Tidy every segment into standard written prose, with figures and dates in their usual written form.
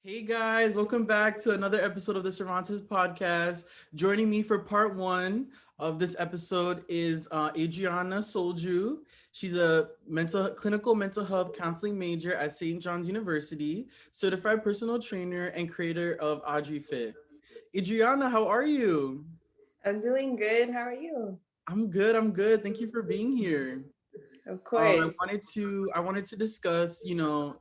Hey guys, welcome back to another episode of the Cervantes podcast. Joining me for part one of this episode is Adrianna Solhjoo. She's a clinical mental health counseling major at St. John's University, certified personal trainer, and creator of Adri Fit. Adriana, how are you? I'm doing good. How are you? I'm good. I'm good. Thank you for being here. Of I course. wanted to discuss,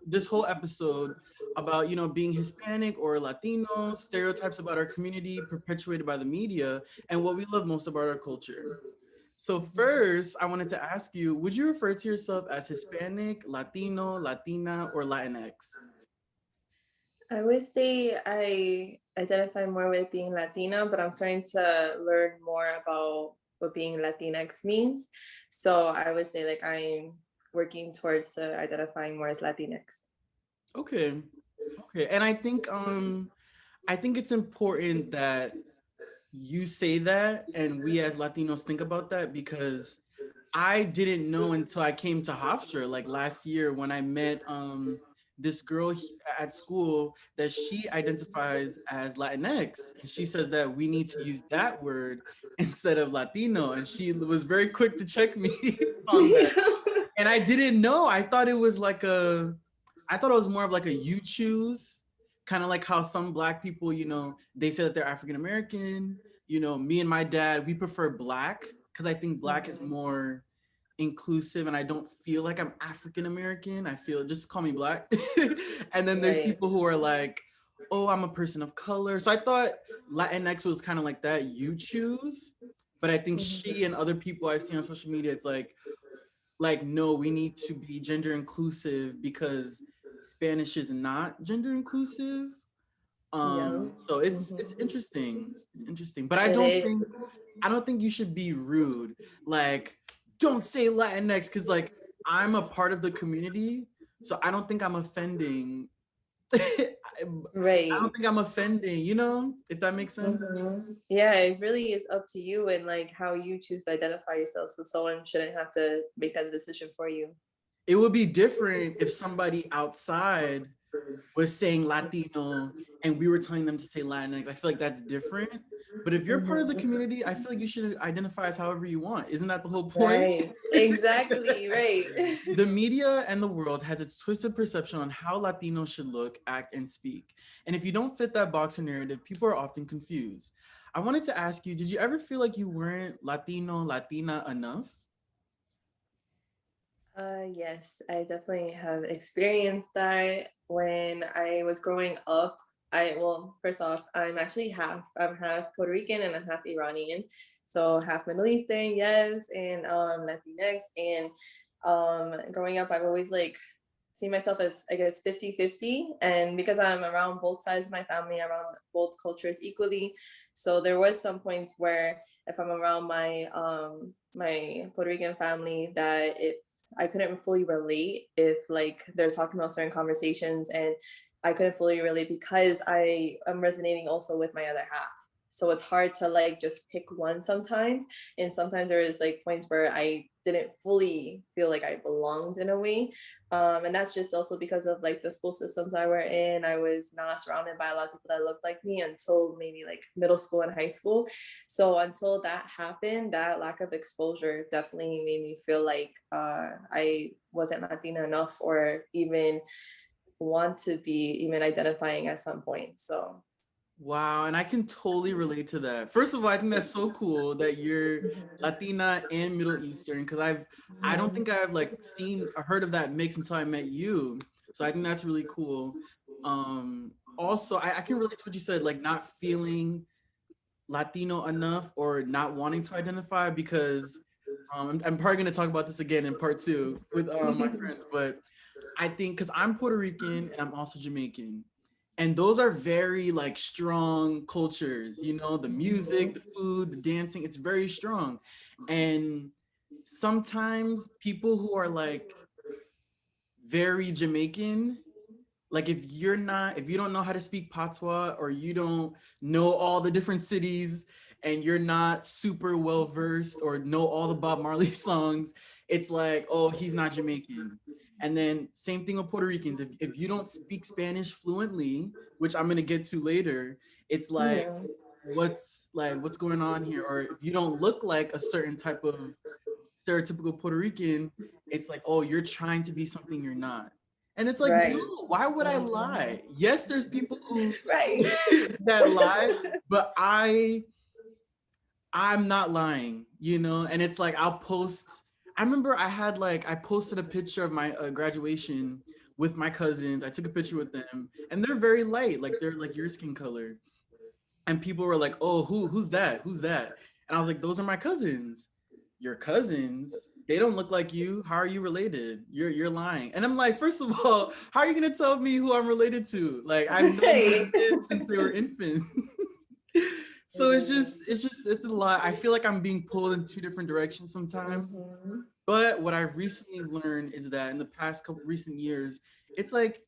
this whole episode about, being Hispanic or Latino, stereotypes about our community perpetuated by the media, and what we love most about our culture. So first, I wanted to ask you, would you refer to yourself as Hispanic, Latino, Latina, or Latinx? I would say I identify more with being Latina, but I'm starting to learn more about what being Latinx means. So I would say like I'm working towards identifying more as Latinx. Okay. Okay. And I think it's important that you say that and we as Latinos think about that because I didn't know until I came to Hofstra like last year when I met this girl at school that she identifies as Latinx. And she says that we need to use that word instead of Latino. And she was very quick to check me on that. And I didn't know. I thought it was more of like a you choose, kind of like how some black people, they say that they're African American. Me and my dad, we prefer black because I think black is more inclusive and I don't feel like I'm African American. I feel just call me black. And then there's Right. people who are like, oh, I'm a person of color. So I thought Latinx was kind of like that, you choose. But I think she and other people I've seen on social media, it's like no, we need to be gender inclusive because Spanish is not gender inclusive. Yeah. So it's interesting. It's interesting. But It is. I don't think you should be rude. Like, don't say Latinx because like I'm a part of the community, so I don't think I'm offending. I don't Right. think I'm offending, if that makes sense. Yeah, it really is up to you and like how you choose to identify yourself. So someone shouldn't have to make that decision for you. It would be different if somebody outside was saying Latino and we were telling them to say Latinx. I feel like that's different. But if you're part of the community, I feel like you should identify as however you want. Isn't that the whole point? Right. Exactly. Right. The media and the world has its twisted perception on how Latinos should look, act, and speak. And if you don't fit that box or narrative, people are often confused. I wanted to ask you, did you ever feel like you weren't Latino, Latina enough? Yes, I definitely have experienced that when I was growing up. Well, first off, I'm half Puerto Rican and I'm half Iranian. So half Middle Eastern, yes, and Latinx. And growing up, I've always like seen myself as, I guess, 50-50. And because I'm around both sides of my family, around both cultures equally. So there was some points where if I'm around my Puerto Rican family, that if I couldn't fully relate if like they're talking about certain conversations, and I couldn't fully relate because I am resonating also with my other half. So it's hard to like just pick one sometimes. And sometimes there is like points where I didn't fully feel like I belonged in a way. And that's just also because of like the school systems I were in. I was not surrounded by a lot of people that looked like me until maybe like middle school and high school. So until that happened, that lack of exposure definitely made me feel like I wasn't Latina enough, or even want to be even identifying at some point. So Wow, and I can totally relate to that. First of all, I think that's so cool that you're Latina and Middle Eastern because I don't think I've like seen or heard of that mix until I met you. So I think that's really cool. Also, I can relate to what you said, like not feeling Latino enough or not wanting to identify because I'm probably gonna talk about this again in part two with my friends, but I think because I'm Puerto Rican and I'm also Jamaican, and those are very like strong cultures. The music, the food, the dancing. It's very strong, and sometimes people who are like very Jamaican, like if you don't know how to speak patois or you don't know all the different cities and you're not super well versed or know all the Bob Marley songs, it's like, oh, he's not Jamaican. And then same thing with Puerto Ricans. If you don't speak Spanish fluently, which I'm gonna get to later, it's like Mhm. what's going on here? Or if you don't look like a certain type of stereotypical Puerto Rican, it's like, oh, you're trying to be something you're not. And it's like, Right. no, why would I lie? Yes, there's people who Right. that lie, but I'm not lying, and it's like I'll post. I remember I posted a picture of my graduation with my cousins. I took a picture with them, and they're very light, like they're like your skin color. And people were like, "Oh, who's that? Who's that?" And I was like, "Those are my cousins." Your cousins? They don't look like you. How are you related? You're lying. And I'm like, first of all, how are you gonna tell me who I'm related to? Like I've known these Right. kids since they were infants. So it's a lot. I feel like I'm being pulled in two different directions sometimes. Mhm. But what I've recently learned is that in the past couple recent years, it's like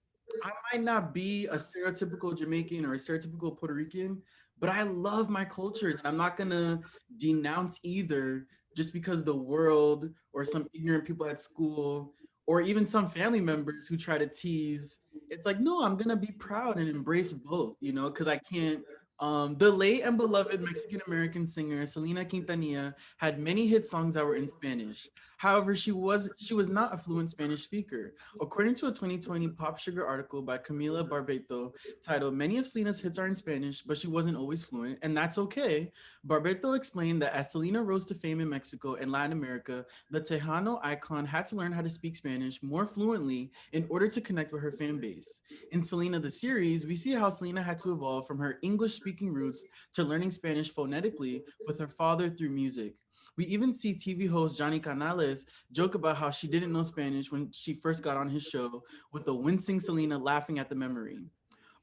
I might not be a stereotypical Jamaican or a stereotypical Puerto Rican, but I love my cultures and I'm not gonna denounce either just because the world or some ignorant people at school or even some family members who try to tease. It's like, no, I'm gonna be proud and embrace both, because I can't. The late and beloved Mexican American singer Selena Quintanilla had many hit songs that were in Spanish. However, she was not a fluent Spanish speaker. According to a 2020 Pop Sugar article by Camila Barbeto titled "Many of Selena's hits are in Spanish, but she wasn't always fluent, and that's okay." Barbeto explained that as Selena rose to fame in Mexico and Latin America, the Tejano icon had to learn how to speak Spanish more fluently in order to connect with her fan base. In Selena the series, we see how Selena had to evolve from her English-speaking roots to learning Spanish phonetically with her father through music. We even see TV host Johnny Canales joke about how she didn't know Spanish when she first got on his show, with the wincing Selena laughing at the memory.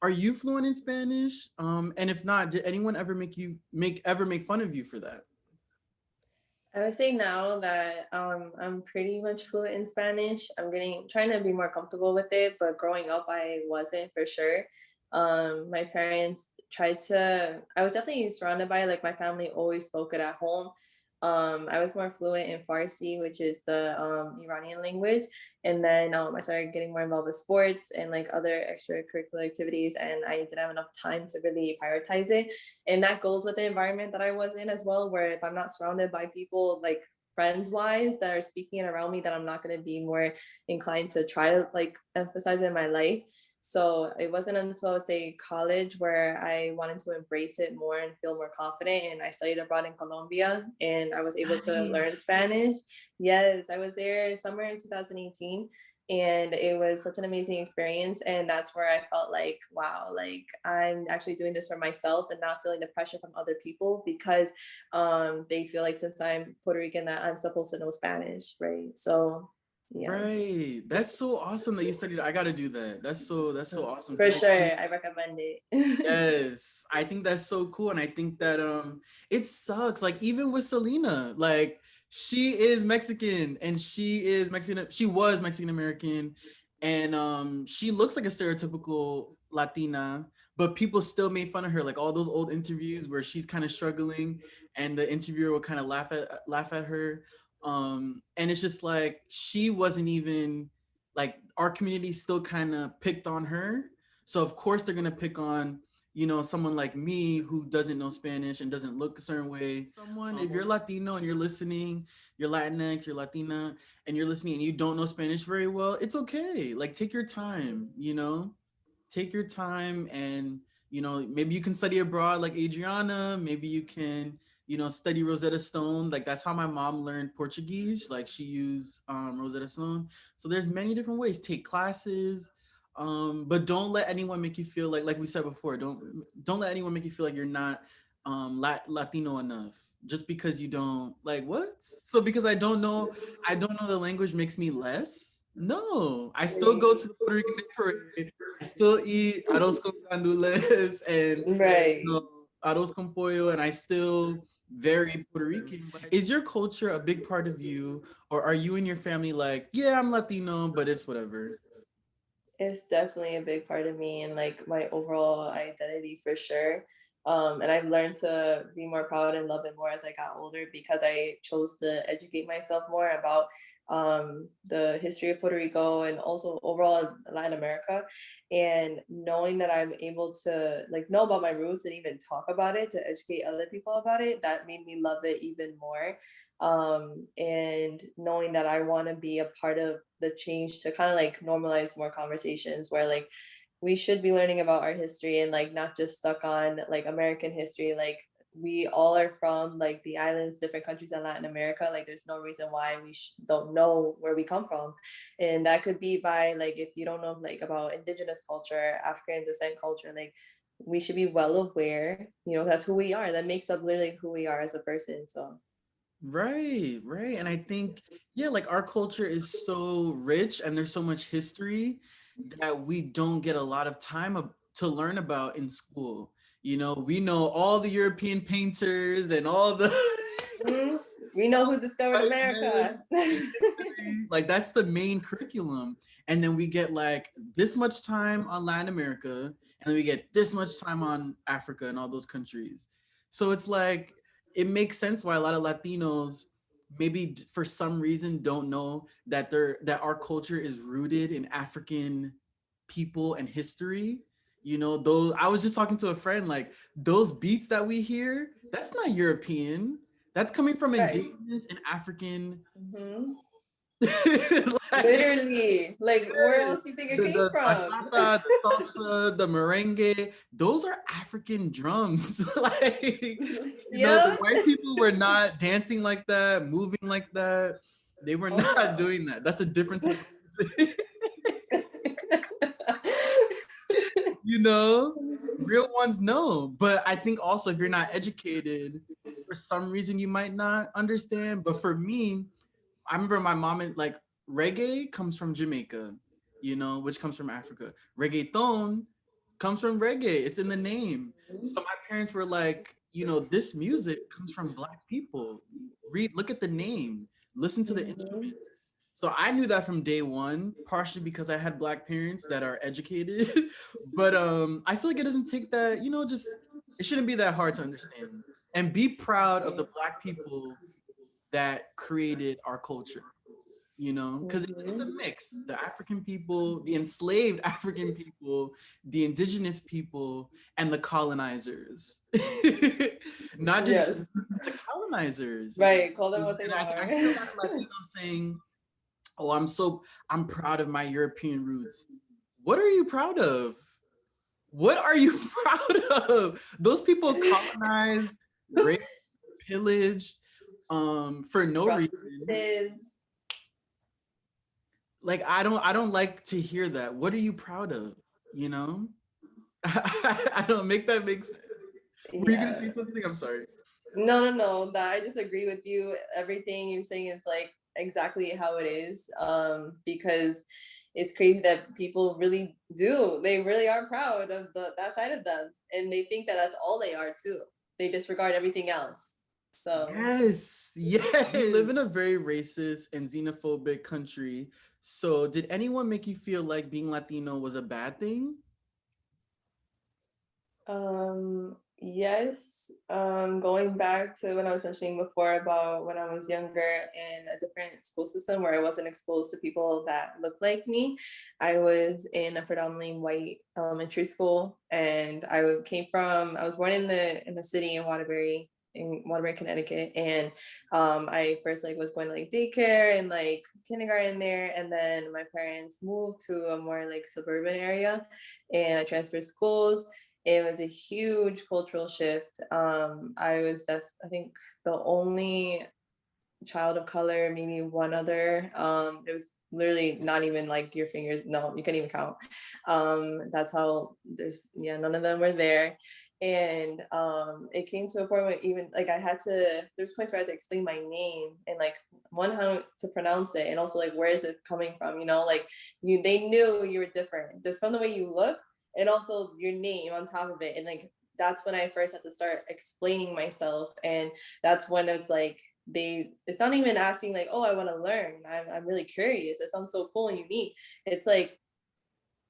Are you fluent in Spanish? And if not, did anyone ever make fun of you for that? I would say now that I'm pretty much fluent in Spanish. I'm getting trying to be more comfortable with it, but growing up I wasn't for sure. My parents tried to. I was definitely surrounded by, like, my family always spoke it at home. I was more fluent in Farsi, which is the Iranian language, and then I started getting more involved with sports and like other extracurricular activities, and I didn't have enough time to really prioritize it. And that goes with the environment that I was in as well, where if I'm not surrounded by people, like, friends wise, that are speaking it around me, that I'm not going to be more inclined to try to like emphasize it in my life. So it wasn't until I would say college where I wanted to embrace it more and feel more confident. And I studied abroad in Colombia and I was able to learn Nice. Spanish. Yes, I was there summer in 2018, and it was such an amazing experience. And that's where I felt like, wow, like I'm actually doing this for myself and not feeling the pressure from other people, because they feel like since I'm Puerto Rican that I'm supposed to know Spanish, right? So yeah. Right. That's so awesome that you studied. I gotta do that. That's so awesome For because I sure, think I recommend it. yes, I think that's so cool, and I think that it sucks. Like even with Selena, like she is Mexican, and she is Mexican. She was Mexican American, and she looks like a stereotypical Latina, but people still made fun of her. Like all those old interviews where she's kind of struggling, and the interviewer will kind of laugh at her. And it's just like she wasn't even like our community still kind of picked on her, so of course they're gonna pick on someone like me who doesn't know Spanish and doesn't look a certain way. Someone, if you're Latino and you're listening, you're Latinx, you're Latina, and you're listening and you don't know Spanish very well, it's okay. Like take your time, take your time and maybe you can study abroad like Adriana, maybe you can study Rosetta Stone. Like that's how my mom learned Portuguese, like she used Rosetta Stone. So there's many different ways. Take classes, but don't let anyone make you feel like we said before, don't let anyone make you feel like you're not Latino enough just because you don't like what so because I don't know the language makes me less. No, I still go to the Puerto Rican Day Parade. I still eat arroz con gandules and Right. arroz con pollo, and I still very Puerto Rican. But is your culture a big part of you, or are you and your family like, yeah, I'm Latino, but it's whatever? It's definitely a big part of me and like my overall identity for sure. And I've learned to be more proud and love it more as I got older, because I chose to educate myself more about the history of Puerto Rico and also overall Latin America. And knowing that I'm able to like know about my roots and even talk about it to educate other people about it, that made me love it even more. And knowing that I want to be a part of the change to kind of like normalize more conversations where like we should be learning about our history and like not just stuck on like American history. Like we all are from like the islands, different countries in Latin America. Like there's no reason why we don't know where we come from. And that could be by like, if you don't know like about indigenous culture, African descent culture, like we should be well aware, you know, that's who we are. That makes up literally who we are as a person. So Right, right. And I think, yeah, like our culture is so rich and there's so much history that we don't get a lot of time to learn about in school. You know, we know all the European painters and all the mm-hmm. We know who discovered white men America. in history. Like that's the main curriculum. And then we get like this much time on Latin America, and then we get this much time on Africa and all those countries. So it's like it makes sense why a lot of Latinos maybe for some reason don't know that our culture is rooted in African people and history. You know, those I was just talking to a friend, like those beats that we hear, that's not European. That's coming from Right. indigenous and African Mm-hmm. like, Literally, like where yes, else do you think it came the from? bachata, the salsa, the merengue, those are African drums. Like, you know, the Yeah. white people were not dancing like that, moving like that. They were Oh not no. doing that. That's a different type of music. You know, real ones know. But I think also if you're not educated, for some reason you might not understand. But for me, I remember my mom and like reggae comes from Jamaica, you know, which comes from Africa. Reggaeton comes from reggae. It's in the name. So my parents were like, you know, this music comes from black people. Look at the name, listen to the Mhm. instrument. So I knew that from day one, partially because I had black parents that are educated. But I feel like it doesn't take that, you know, just it shouldn't be that hard to understand. And be proud of the black people that created our culture, you know, because it's a Mhm. mix. The African people, the enslaved African people, the indigenous people, and the colonizers. Not just Yes. the colonizers. Right. Call them what they And are. I hear a lot of Latinos saying, oh, I'm proud of my European roots. What are you proud of? What are you proud of? Those people colonized, raped, pillaged, for no reason. Is Like I don't like to hear that. What are you proud of? You know? I don't make that make sense. Were you gonna yeah. say something? I'm sorry. No, no, no. That I just agree with you. Everything you're saying is like exactly how it is. Because it's crazy that people really do. They really are proud of that side of them, and they think that that's all they are too. They disregard everything else. So Yes, yes. We live in a very racist and xenophobic country. So did anyone make you feel like being Latino was a bad thing? Yes. Going back to when I was mentioning before about when I was younger in a different school system where I wasn't exposed to people that looked like me. I was in a predominantly white elementary school, and I was born in the city in Waterbury, Connecticut, and I first like was going to like daycare and like kindergarten there, and then my parents moved to a more like suburban area, and I transferred schools. It was a huge cultural shift. I think the only child of color, maybe one other. It was literally not even like your fingers. No, you can't even count. That's how none of them were there. And it came to a point where even like there's points where I had to explain my name and like one, how to pronounce it, and also like where is it coming from, you know, like they knew you were different just from the way you look, and also your name on top of it. And like that's when I first had to start explaining myself. And that's when it's like it's not even asking like, oh, I want to learn. I'm really curious. It sounds so cool and unique. It's like,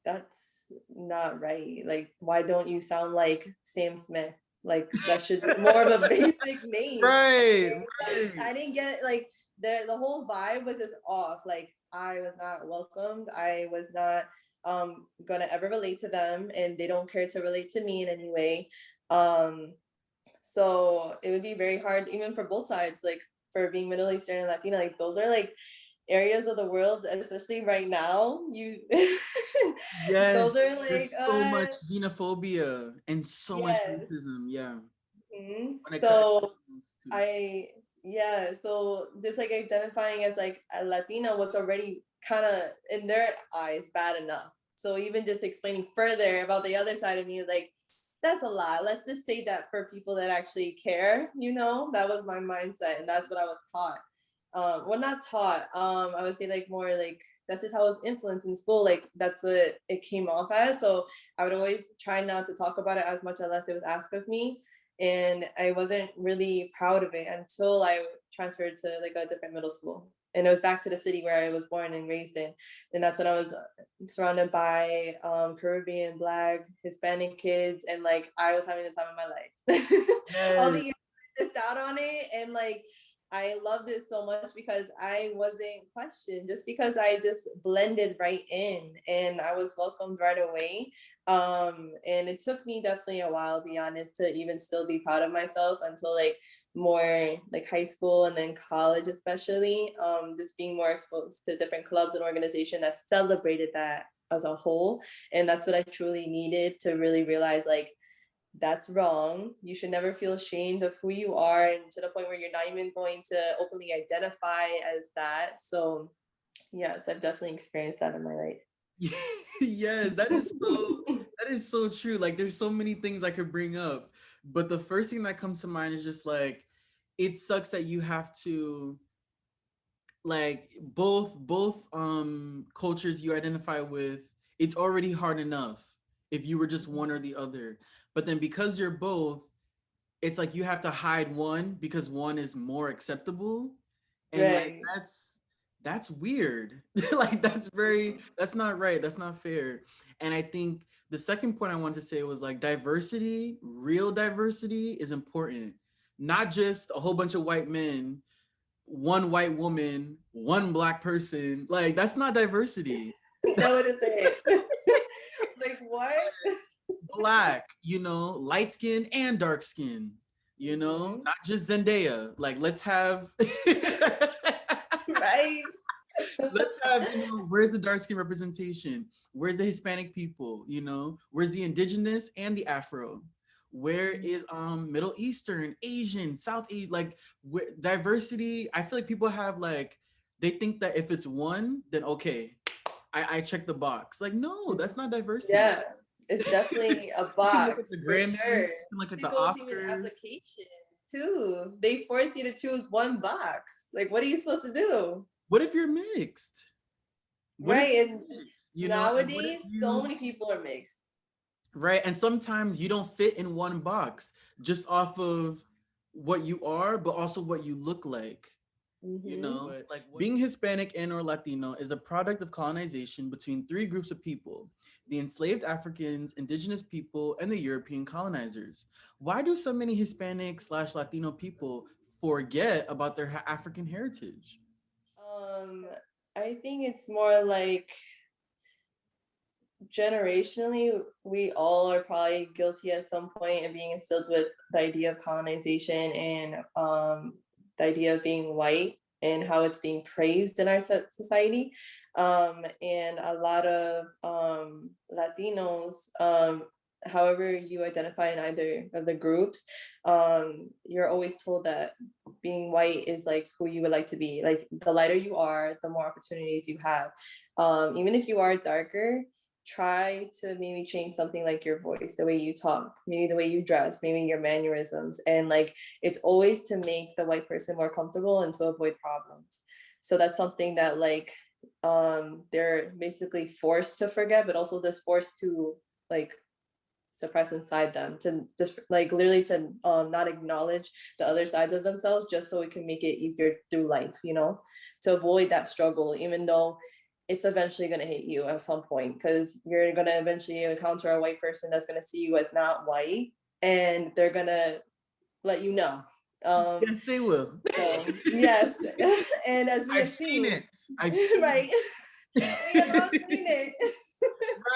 that's not right. Like, why don't you sound like Sam Smith? Like that should be more of a basic name. Right, right. I didn't get like the whole vibe was just off. Like I was not welcomed. I was not gonna ever relate to them, and they don't care to relate to me in any way. So it would be very hard even for both sides, like for being Middle Eastern and Latina, like those are like areas of the world, especially right now, you those Yes, are like there's so much xenophobia and so much yes. racism. Yeah, when it comes So to I yeah, so just like identifying as like a Latina was already kind of in their eyes bad enough. So even just explaining further about the other side of me, like that's a lot. Let's just say that for people that actually care, you know, that was my mindset, and that's what I was taught. Well, not taught. I would say like more like that's just how I was influenced in school. Like that's what it came off as. So I would always try not to talk about it as much unless it was asked of me, and I wasn't really proud of it until I transferred to like a different middle school. And it was back to the city where I was born and raised in. And that's when I was surrounded by Caribbean, Black, Hispanic kids, and like I was having the time of my life. All the yes. years I missed out on it, and like I loved it so much because I wasn't questioned, just because I just blended right in and I was welcomed right away. And it took me definitely a while, to be honest, to even still be proud of myself until like more like high school and then college, especially. Just being more exposed to different clubs and organizations that celebrated that as a whole. And that's what I truly needed to really realize, like, that's wrong. You should never feel ashamed of who you are, and to the point where you're not even going to openly identify as that. So yes, I've definitely experienced that in my life. Yes, that is so true. Like there's so many things I could bring up, but the first thing that comes to mind is just like it sucks that you have to like both cultures you identify with. It's already hard enough if you were just one or the other. But then because you're both, it's like you have to hide one because one is more acceptable, and like Right. that's weird. Like that's not right, that's not fair. And I think the second point I wanted to say was like diversity, real diversity is important, not just a whole bunch of white men, one white woman, one black person. Like that's not diversity. No, it isn't. Like what? Black, light skin and dark skin, Mhm. not just Zendaya. Like let's have Right. let's have, where's the dark skin representation? Where's the Hispanic people? Where's the indigenous and the Afro? Where is Middle Eastern, Asian, South Asian? Like diversity. I feel like people have like they think that if it's one, then okay, I check the box. Like no, that's not diversity. Yeah, it's definitely a You can look at the box for Grammys, you sure. can look at the People with even Oscars. applications too. They force you to choose one box. Like, what are you supposed to do? What if you're mixed? What if Right. And you're mixed? And what if nowadays, so you many people are mixed. right? And sometimes you don't fit in one box just off of what you are, but also what you look like. Hmm. But like being Hispanic and or Latino is a product of colonization between three groups of people: the enslaved Africans, indigenous people, and the European colonizers. Why do so many Hispanic slash Latino people forget about their African heritage? Um, I think it's more like generationally, we all are probably guilty at some point of being instilled with the idea of colonization and the idea of being white and how it's being praised in our society. And a lot of Latinos, however you identify in either of the groups, you're always told that being white is like who you would like to be. Like the lighter you are, the more opportunities you have. Even if you are darker, try to maybe change something like your voice, the way you talk, maybe the way you dress, maybe your mannerisms. And like it's always to make the white person more comfortable and to avoid problems. So that's something that like they're basically forced to forget, but also just forced to like suppress inside them, to just like literally to not acknowledge the other sides of themselves, just so it can make it easier through life, to avoid that struggle, even though it's eventually going to hit you at some point, because you're going to eventually encounter a white person that's going to see you as not white, and they're going to let you know Yes, they will. So yes, and as we I've have seen seen, it. I've seen right, we have all it. seen it.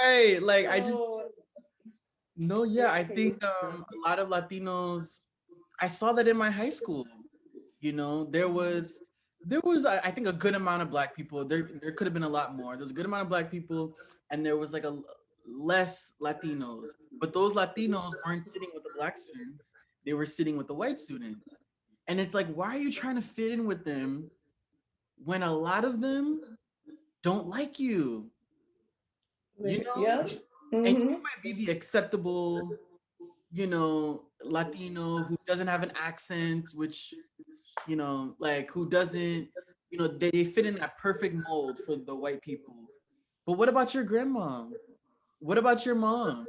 Right. Like I just So no, yeah, it's I crazy. think a lot of Latinos, I saw that in my high school. You know, there was I think a good amount of black people. There could have been a lot more. There's a good amount of black people, and there was like less Latinos. But those Latinos weren't sitting with the black students. They were sitting with the white students. And it's like, why are you trying to fit in with them when a lot of them don't like you? You know? Yeah. And Mm-hmm. you might be the acceptable, Latino who doesn't have an accent, which, like who doesn't, they fit in that perfect mold for the white people. But what about your grandma? What about your mom?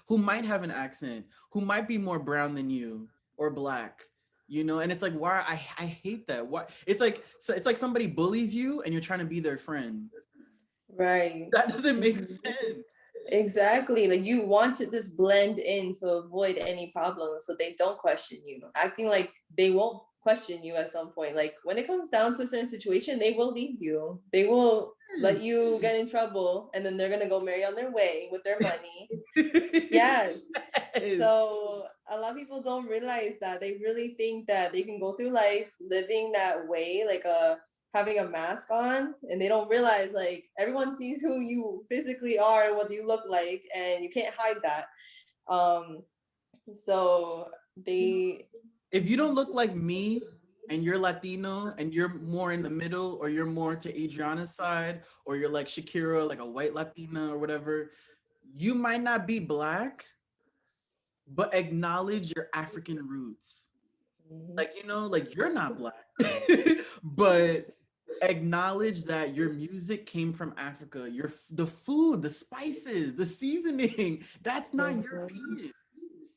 Who might have an accent, who might be more brown than you or black, and it's like, why I hate that. Why it's like somebody bullies you and you're trying to be their friend. Right. That doesn't make Mhm. sense. Exactly. Like you want to just blend in to avoid any problems so they don't question you. Acting like they won't question you at some point. Like when it comes down to a certain situation, they will leave you. They will let you get in trouble and then they're gonna go marry on their way with their money. Yes. Yes. So a lot of people don't realize that. They really think that they can go through life living that way, like having a mask on, and they don't realize like everyone sees who you physically are and what you look like, and you can't hide that. Um, so they If you don't look like me and you're Latino and you're more in the middle, or you're more to Adriana's side, or you're like Shakira, like a white Latina or whatever, you might not be black, but acknowledge your African roots. Mhm. Like, like you're not black, but acknowledge that your music came from Africa. The food, the spices, the seasoning, that's not Mhm. European.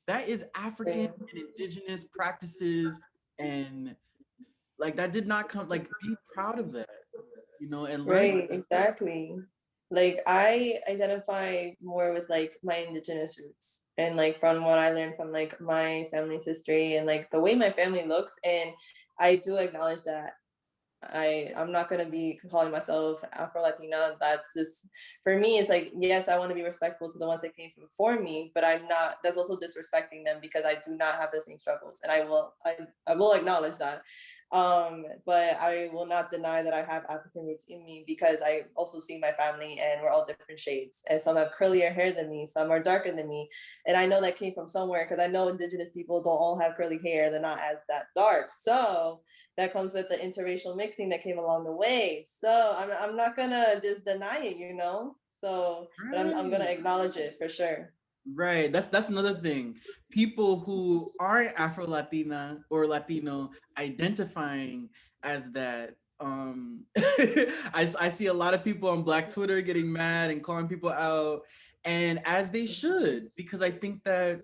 That is African Yeah. and indigenous practices, and like that did not come, like, be proud of that, and learn. Right, exactly. Like I identify more with like my indigenous roots and like from what I learned from like my family's history and like the way my family looks, and I do acknowledge that I'm not gonna be calling myself Afro Latina. That's just for me. It's like yes, I want to be respectful to the ones that came before me, but I'm not. That's also disrespecting them because I do not have the same struggles, and I will acknowledge that. But I will not deny that I have African roots in me because I also see my family and we're all different shades. And some have curlier hair than me, some are darker than me, and I know that came from somewhere because I know indigenous people don't all have curly hair. They're not as that dark, so that comes with the interracial mixing that came along the way. So I'm not gonna just deny it, So, but I'm gonna Right. acknowledge it for sure. Right. That's another thing. People who aren't Afro Latina or Latino identifying as that. I see a lot of people on Black Twitter getting mad and calling people out, and as they should, because I think that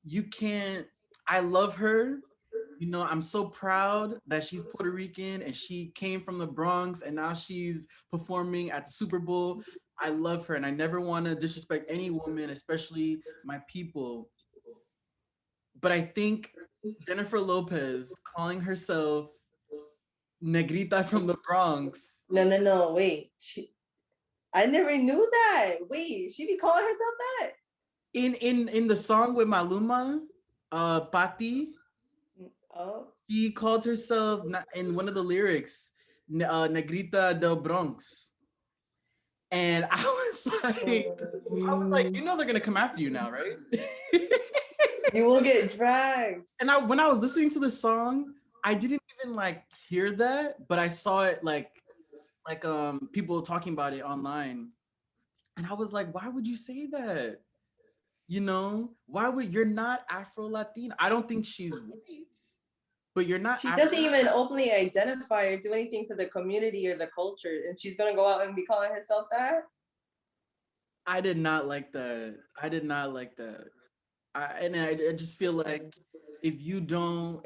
you can't. I love her. I'm so proud that she's Puerto Rican and she came from the Bronx and now she's performing at the Super Bowl. I love her and I never want to disrespect any woman, especially my people. But I think Jennifer Lopez calling herself Negrita from the Bronx No. Wait, I never knew that. Wait, she be calling herself that? in the song with Maluma, Patti, Oh. she called herself in one of the lyrics, Negrita del Bronx. And I was like, they're gonna come after you now, right? You will get dragged. And when I was listening to the song, I didn't even like hear that, but I saw it like people talking about it online, and I was like, why would you say that? Why would you're not Afro Latina? I don't think she's white, but you're not She Afro. doesn't even openly identify or do anything for the community or the culture, and she's gonna go out and be calling herself that. I did not like that. I did not like that. I just feel like if you don't,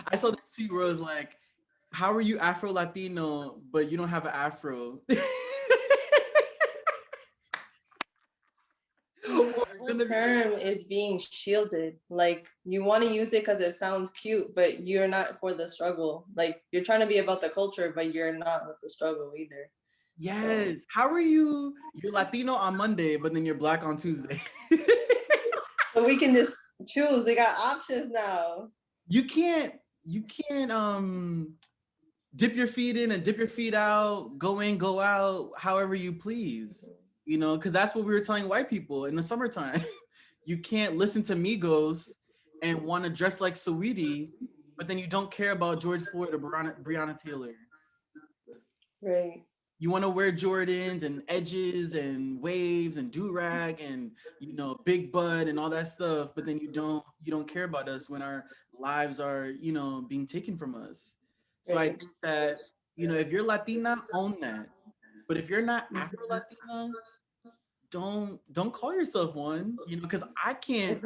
I saw this tweet where it was like, "How are you Afro Latino, but you don't have an afro?" whole term is being shielded. Like you want to use it because it sounds cute, but you're not for the struggle. Like you're trying to be about the culture, but you're not with the struggle either. Yes. So. How are you? You're Latino on Monday, but then you're Black on Tuesday. So we can just choose. We got options now. You can't dip your feet in and dip your feet out, go in, go out, however you please. You know, because that's what we were telling white people in the summertime. You can't listen to Migos and want to dress like Saweetie, but then you don't care about George Floyd or Breonna Taylor. Right. You want to wear Jordans and edges and waves and do-rag and, you know, big butt and all that stuff, but then you don't care about us when our lives are, you know, being taken from us. So I think that, you know, if you're Latina, own that. But if you're not Afro-Latina, don't call yourself one, you know, because I can't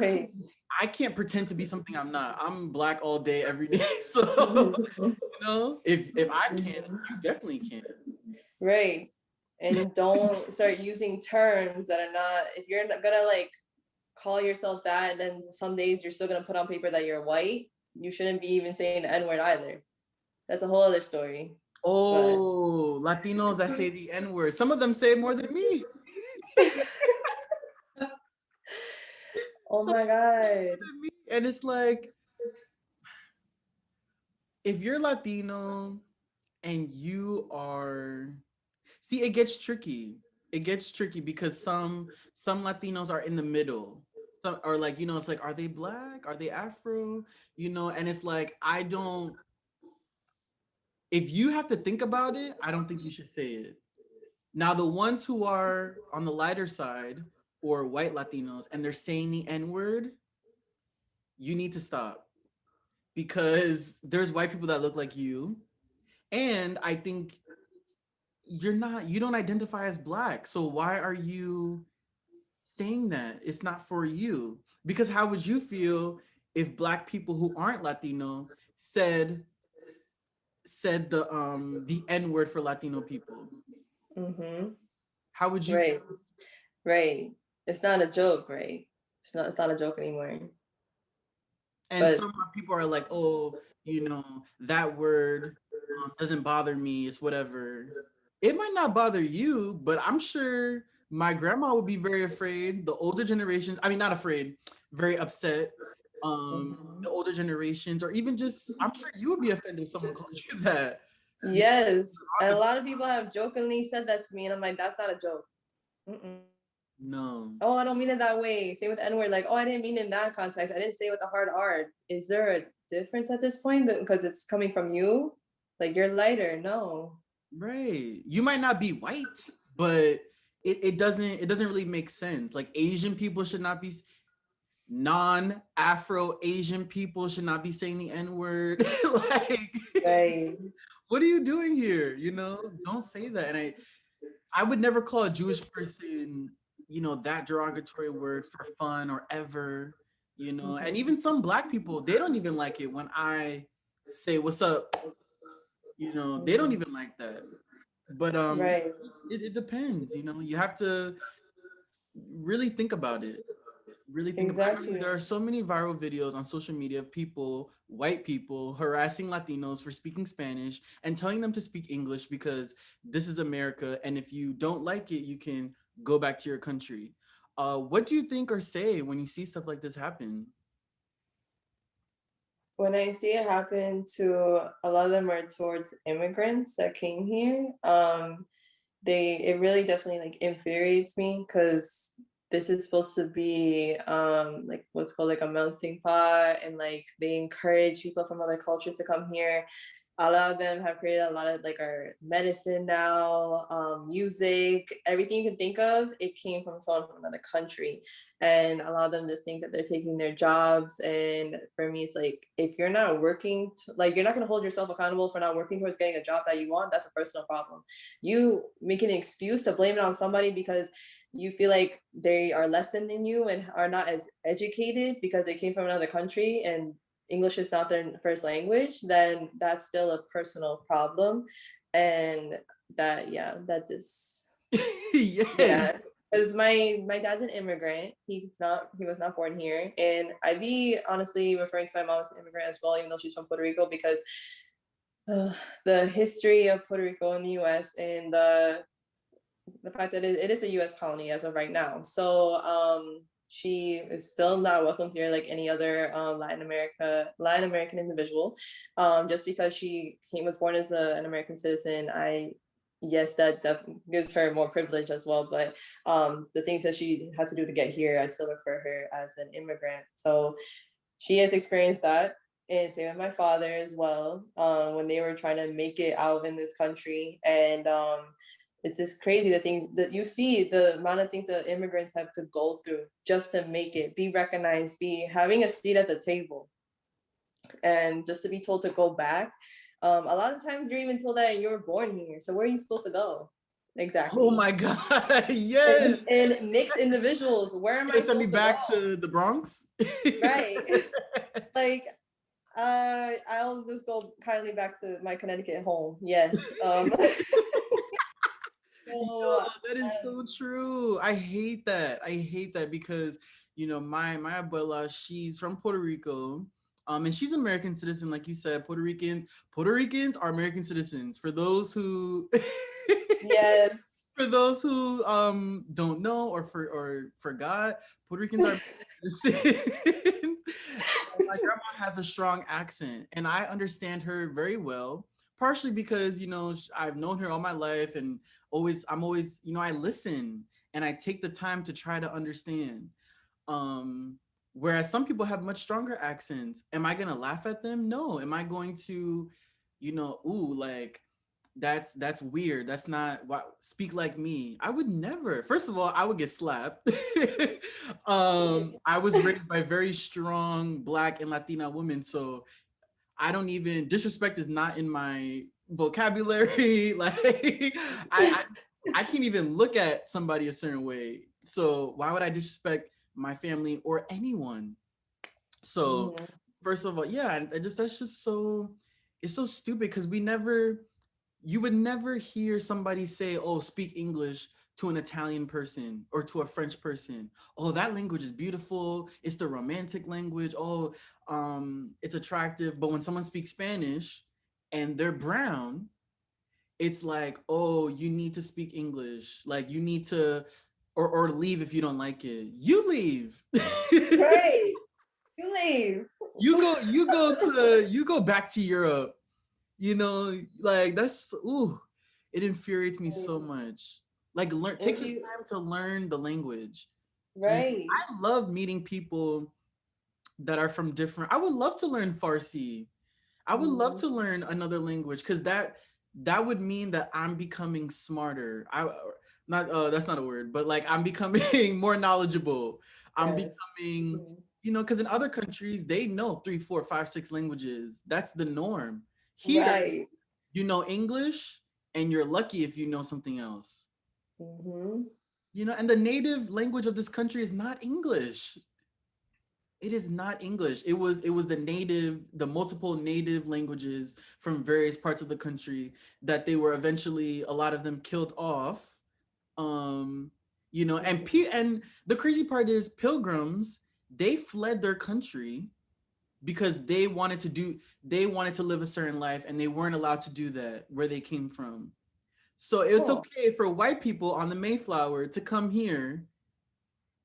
pretend to be something I'm not. I'm Black all day, every day. So, you know, if I can, you definitely can. Right. And don't start using terms that are not, if you're not gonna like call yourself that, and then some days you're still gonna put on paper that you're white, you shouldn't be even saying the N-word either. That's a whole other story. Oh, but Latinos that say the N-word. Some of them say it more than me. Oh my God. And it's like, if you're Latino and you are, see, it gets tricky. It gets tricky because some Latinos are in the middle. Some are like, you know, it's like, are they Black? Are they Afro? You know, and it's like, if you have to think about it, I don't think you should say it. Now, the ones who are on the lighter side or white Latinos and they're saying the N-word, you need to stop, because there's white people that look like you. And I think you don't identify as Black. So why are you saying that? It's not for you. Because how would you feel if Black people who aren't Latino said the N-word for Latino people? Mm-hmm. How would you feel? Right. It's not a joke, right? It's not a joke anymore. And some people are like, oh, you know, that word doesn't bother me. It's whatever. It might not bother you, but I'm sure my grandma would be very afraid. The older generations, I mean, not afraid, very upset. The older generations, or even just, I'm sure you would be offended if someone called you that. Yes. And a lot of people have jokingly said that to me, and I'm like, that's not a joke. Mm-mm. No. Oh, I don't mean it that way. Same with the N-word. Like, oh, I didn't mean it in that context. I didn't say it with a hard R. Is there a difference at this point? Because it's coming from you? Like, you're lighter. No. Right. You might not be white, but it doesn't really make sense. Like, Asian people should not be, non-Afro Asian people should not be saying the N-word. Like, right. What are you doing here? You know, don't say that. And I would never call a Jewish person, you know, that derogatory word for fun or ever, you know. And even some Black people, they don't even like it when I say what's up. You know, they don't even like that. But it depends, you know. You have to really think about it. Really think about it. There are so many viral videos on social media of people, white people, harassing Latinos for speaking Spanish and telling them to speak English because this is America, and if you don't like it, you can go back to your country. What do you think or say when you see stuff like this happen? When I see it happen to a lot of them are towards immigrants that came here. It really definitely like infuriates me because this is supposed to be like what's called like a melting pot, and like they encourage people from other cultures to come here. A lot of them have created a lot of like our medicine now, music, everything you can think of, it came from someone from another country. And a lot of them just think that they're taking their jobs. And for me, it's like, if you're not working, like you're not going to hold yourself accountable for not working towards getting a job that you want, that's a personal problem. You make an excuse to blame it on somebody because you feel like they are less than you and are not as educated because they came from another country and English is not their first language, then that's still a personal problem. And that, yeah, that is, Yes. yeah. Because my dad's an immigrant. He was not born here. And I'd be honestly referring to my mom as an immigrant as well, even though she's from Puerto Rico, because uh, the history of Puerto Rico in the US and the fact that it is a US colony as of right now. So she is still not welcomed here like any other Latin American individual. Just because was born as an American citizen, yes, that gives her more privilege as well. But the things that she had to do to get here, I still refer her as an immigrant. So she has experienced that. And same with my father as well, when they were trying to make it out in this country. And it's just crazy the things that you see, the amount of things that immigrants have to go through just to make it, be recognized, be having a seat at the table, and just to be told to go back. A lot of times you're even told that you were born here, so where are you supposed to go? Exactly. Oh my God, yes. And mixed individuals, where am I Send me supposed to back go? to the Bronx. Right. Like, I'll just go kindly back to my Connecticut home. Yes. Yo, So, that is so true. I hate that. I hate that because my abuela, she's from Puerto Rico. And she's an American citizen, like you said. Puerto Ricans are American citizens. For those who yes. for those who don't know or forgot, Puerto Ricans are citizens. My grandma has a strong accent, and I understand her very well. Partially because I've known her all my life, and I'm always I listen and I take the time to try to understand. Um, Whereas some people have much stronger accents. Am I gonna laugh at them? No. Am I going to, ooh, like that's weird. That's not what speak like me. I would never. First of all, I would get slapped. I was raised by very strong Black and Latina women, so I don't even disrespect is not in my vocabulary. Like I I can't even look at somebody a certain way. So why would I disrespect my family or anyone? So Mhm. first of all, yeah, and that's just so it's so stupid because you would never hear somebody say, "Oh, speak English" to an Italian person or to a French person. Oh, that language is beautiful. It's the romantic language. Oh, it's attractive. But when someone speaks Spanish and they're brown, it's like, oh, you need to speak English. Like you need to, or leave if you don't like it. You leave. Right. You leave. You go back to Europe. Like that's it infuriates me so much. Like And take the she, time to learn the language. right. I love meeting people that are from different. I would love to learn Farsi. I would love Mhm. to learn another language because that would mean that I'm becoming smarter. I not That's not a word, but like I'm becoming more knowledgeable. I'm Yes. becoming, Mhm. because in other countries they know three, four, five, six languages. That's the norm. Here, Right. you know English, and you're lucky if you know something else. Hmm. And the native language of this country is not English. It is not English. It was the multiple native languages from various parts of the country that they were eventually a lot of them killed off. Um, and the crazy part is pilgrims, they fled their country because they wanted to live a certain life and they weren't allowed to do that where they came from. So it's Oh, okay for white people on the Mayflower to come here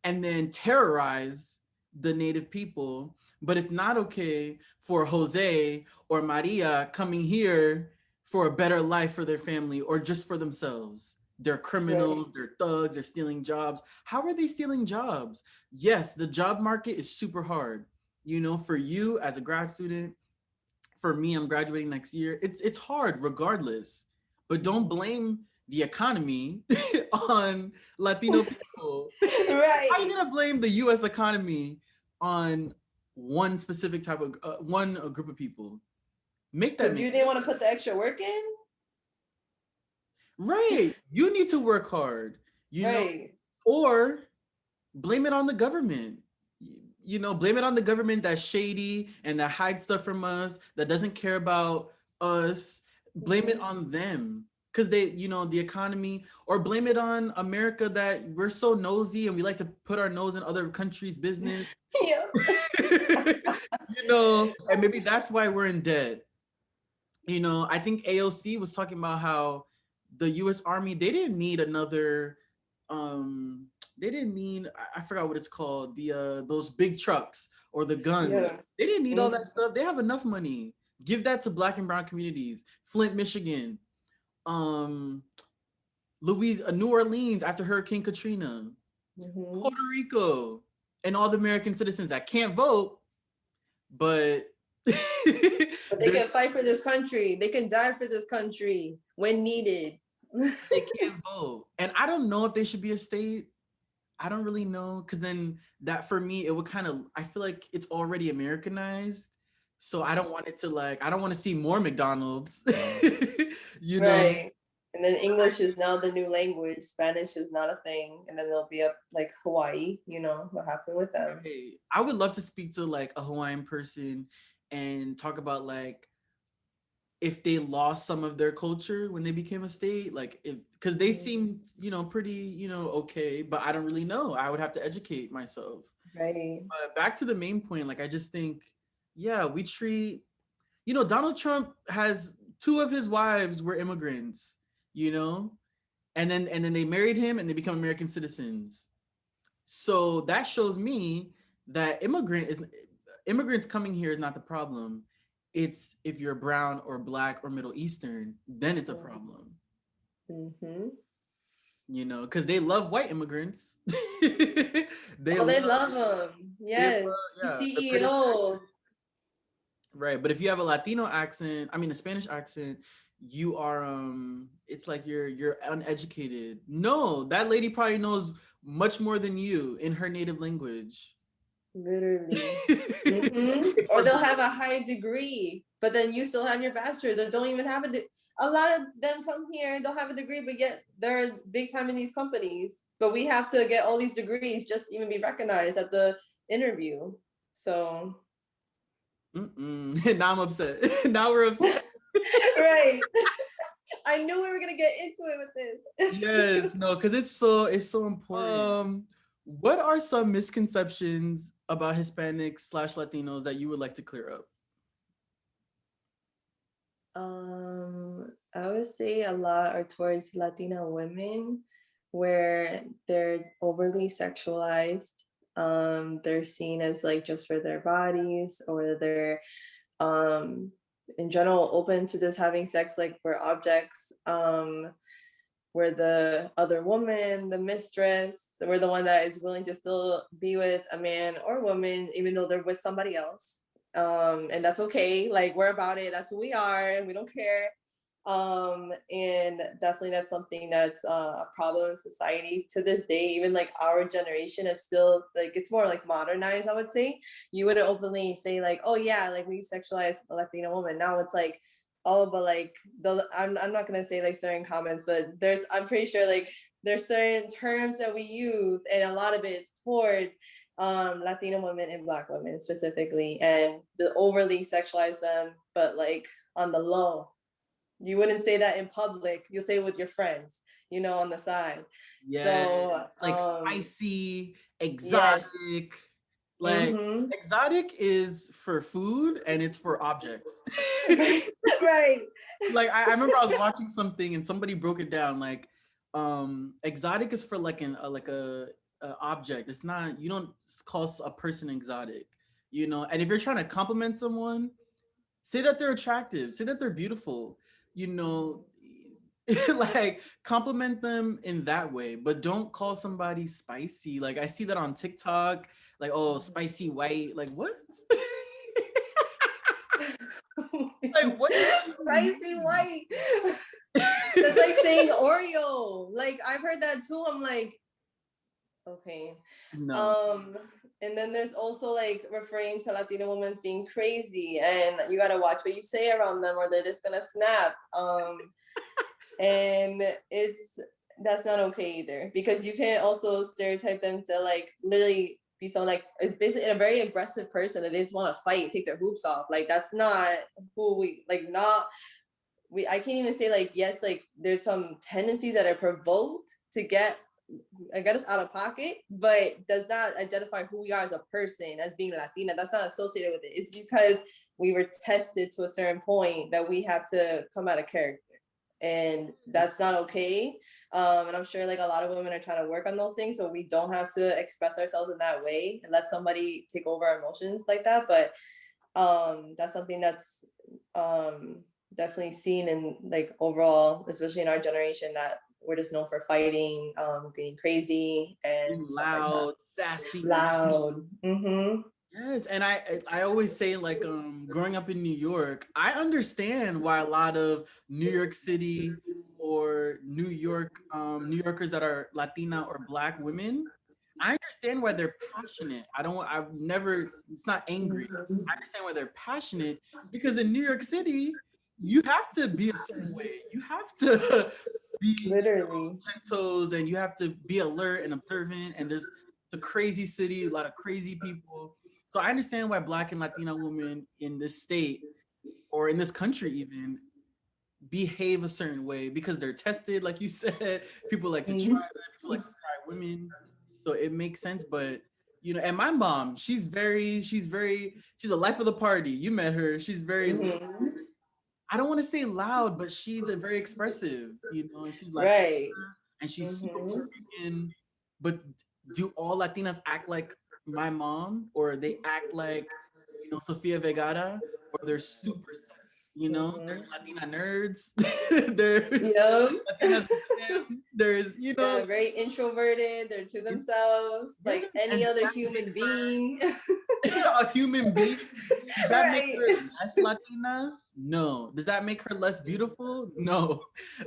and then terrorize the native people. But it's not okay for Jose or Maria coming here for a better life for their family or just for themselves. They're right. criminals, they're thugs, they're stealing jobs. How are they stealing jobs? Yes, the job market is super hard. For you as a grad student, for me, I'm graduating next year. It's hard regardless. But don't Mhm. blame the economy on Latino people. How are you Right. gonna blame the U.S. economy on one specific type of one group of people? Make that Because make you didn't want to put the extra work in? right. You need to work hard, Right. or blame it on the government. Blame it on the government that's shady and that hides stuff from us, that doesn't care about us. Blame it Mhm. on them because they, you know, the economy, or blame it on America that we're so nosy and we like to put our nose in other countries' business. Yeah. You know, and maybe that's why we're in debt. You know, I think AOC was talking about how the US Army, they didn't need another they didn't need, I forgot what it's called, the those big trucks or the guns. Yeah. They didn't need all Mhm. that stuff. They have enough money. Give that to black and brown communities. Flint, Michigan, um Louise, New Orleans after Hurricane Katrina, Mhm. Puerto Rico, and all the American citizens that can't vote, but But they they're can fight for this country. They can die for this country when needed. they can't vote. And I don't know if they should be a state. I don't really know, because then that for me, it would kind of, I feel like it's already Americanized. So I don't want it to like, I don't want to see more McDonald's, you know? Right. And then English is now the new language. Spanish is not a thing. And then there'll be up like Hawaii, you know, what happened with them. Right. I would love to speak to like a Hawaiian person and talk about like if they lost some of their culture when they became a state, like if, because they seem, you know, pretty, you know, okay, but I don't really know. I would have to educate myself. Right. But back to the main point, like I just think, yeah, we treat, you know, Donald Trump has two of his wives were immigrants, you know, and then they married him and they become American citizens. So that shows me that immigrants coming here is not the problem. It's if you're brown or black or Middle Eastern, then it's a problem. Mm-hmm. You know, because they love white immigrants. they Oh, love, they love them. they Yes. love, The yeah, the British CEO. accent. Right. But if you have a Latino accent, I mean a Spanish accent, you are it's like you're uneducated. No, that lady probably knows much more than you in her native language. Literally. Mm-hmm. Or they'll have a high degree, but then you still have your bachelor's, or don't even have a lot of them come here, they'll have a degree, but yet they're big time in these companies. But we have to get all these degrees just to even be recognized at the interview. So Now I'm upset. Now we're upset. right. I knew we were gonna get into it with this. Yes, no, because it's so important. What are some misconceptions about Hispanics slash Latinos that you would like to clear up? I would say a lot are towards Latina women, where they're overly sexualized. They're seen as like just for their bodies, or they're um in general open to just having sex like for objects. Where the other woman, the mistress, we're the one that is willing to still be with a man or woman, even though they're with somebody else. And that's okay. Like we're about it. That's who we are. We don't care. And definitely that's something that's a problem in society to this day. Even like our generation is still like, it's more like modernized, I would say. You wouldn't openly say like, oh yeah, like we sexualize a Latina woman. Now it's like, oh, but like I'm not gonna say like certain comments, but I'm pretty sure like there's certain terms that we use, and a lot of it's towards Latina women and Black women specifically, and the overly sexualize them, but like on the low. You wouldn't say that in public. You'll say it with your friends, you know, on the side. Yeah, So like spicy, yes. exotic. Like Mm-hmm. exotic is for food and it's for objects. Right. Right. Like I remember I was watching something and somebody broke it down. Like, exotic is for like a object. It's not, you don't call a person exotic, you know. And if you're trying to compliment someone, say that they're attractive, say that they're beautiful, you know. Like compliment them in that way, but don't call somebody spicy. Like I see that on TikTok, like, oh, spicy white, like what? Like what does that even Spicy mean? white. That's like saying Oreo. Like I've heard that too. I'm like, okay. No. Um, and then there's also like referring to Latina women as being crazy, and you gotta watch what you say around them, or they're just gonna snap. And that's not okay either, because you can also stereotype them to like literally be someone like is basically a very aggressive person that they just want to fight, take their hoops off. Like that's not who we like. Not I can't even say like, yes, like there's some tendencies that are provoked to get us out of pocket, but does not identify who we are as a person, as being Latina. That's not associated with it. It's because we were tested to a certain point that we have to come out of character. And that's not okay. And I'm sure like a lot of women are trying to work on those things so we don't have to express ourselves in that way and let somebody take over our emotions like that. But that's something that's definitely seen in like overall, especially in our generation, that we're just known for fighting, being crazy and stuff like that. Loud, sassy. Loud. Mm-hmm. Yes, and I always say like growing up in New York, I understand why a lot of New York City or New Yorkers that are Latina or Black women, I understand why they're passionate. I've never, it's not angry. I understand why they're passionate because in New York City, you have to be a certain way. You have to be, Literally. 10 toes, and you have to be alert and observant. And it's a crazy city, a lot of crazy people. So I understand why Black and Latina women in this state or in this country even behave a certain way because they're tested, like you said. People like to try Mm-hmm. that. People like to try women. So it makes sense. But and my mom, she's a life of the party. You met her. She's very, Mm-hmm. I don't want to say loud, but she's a very expressive, and she's Latina Right. and she's super Mm-hmm. Puerto Rican. But do all Latinas act like my mom, or they act like Sofia Vergara, or they're super set? There's Mm-hmm. Latina nerds. There's Yep. Latinas in gym. There's Yeah, very introverted. They're to themselves, yeah, like any and other human being. a human being. Does that make Right. her less Latina? No. Does that make her less beautiful? No.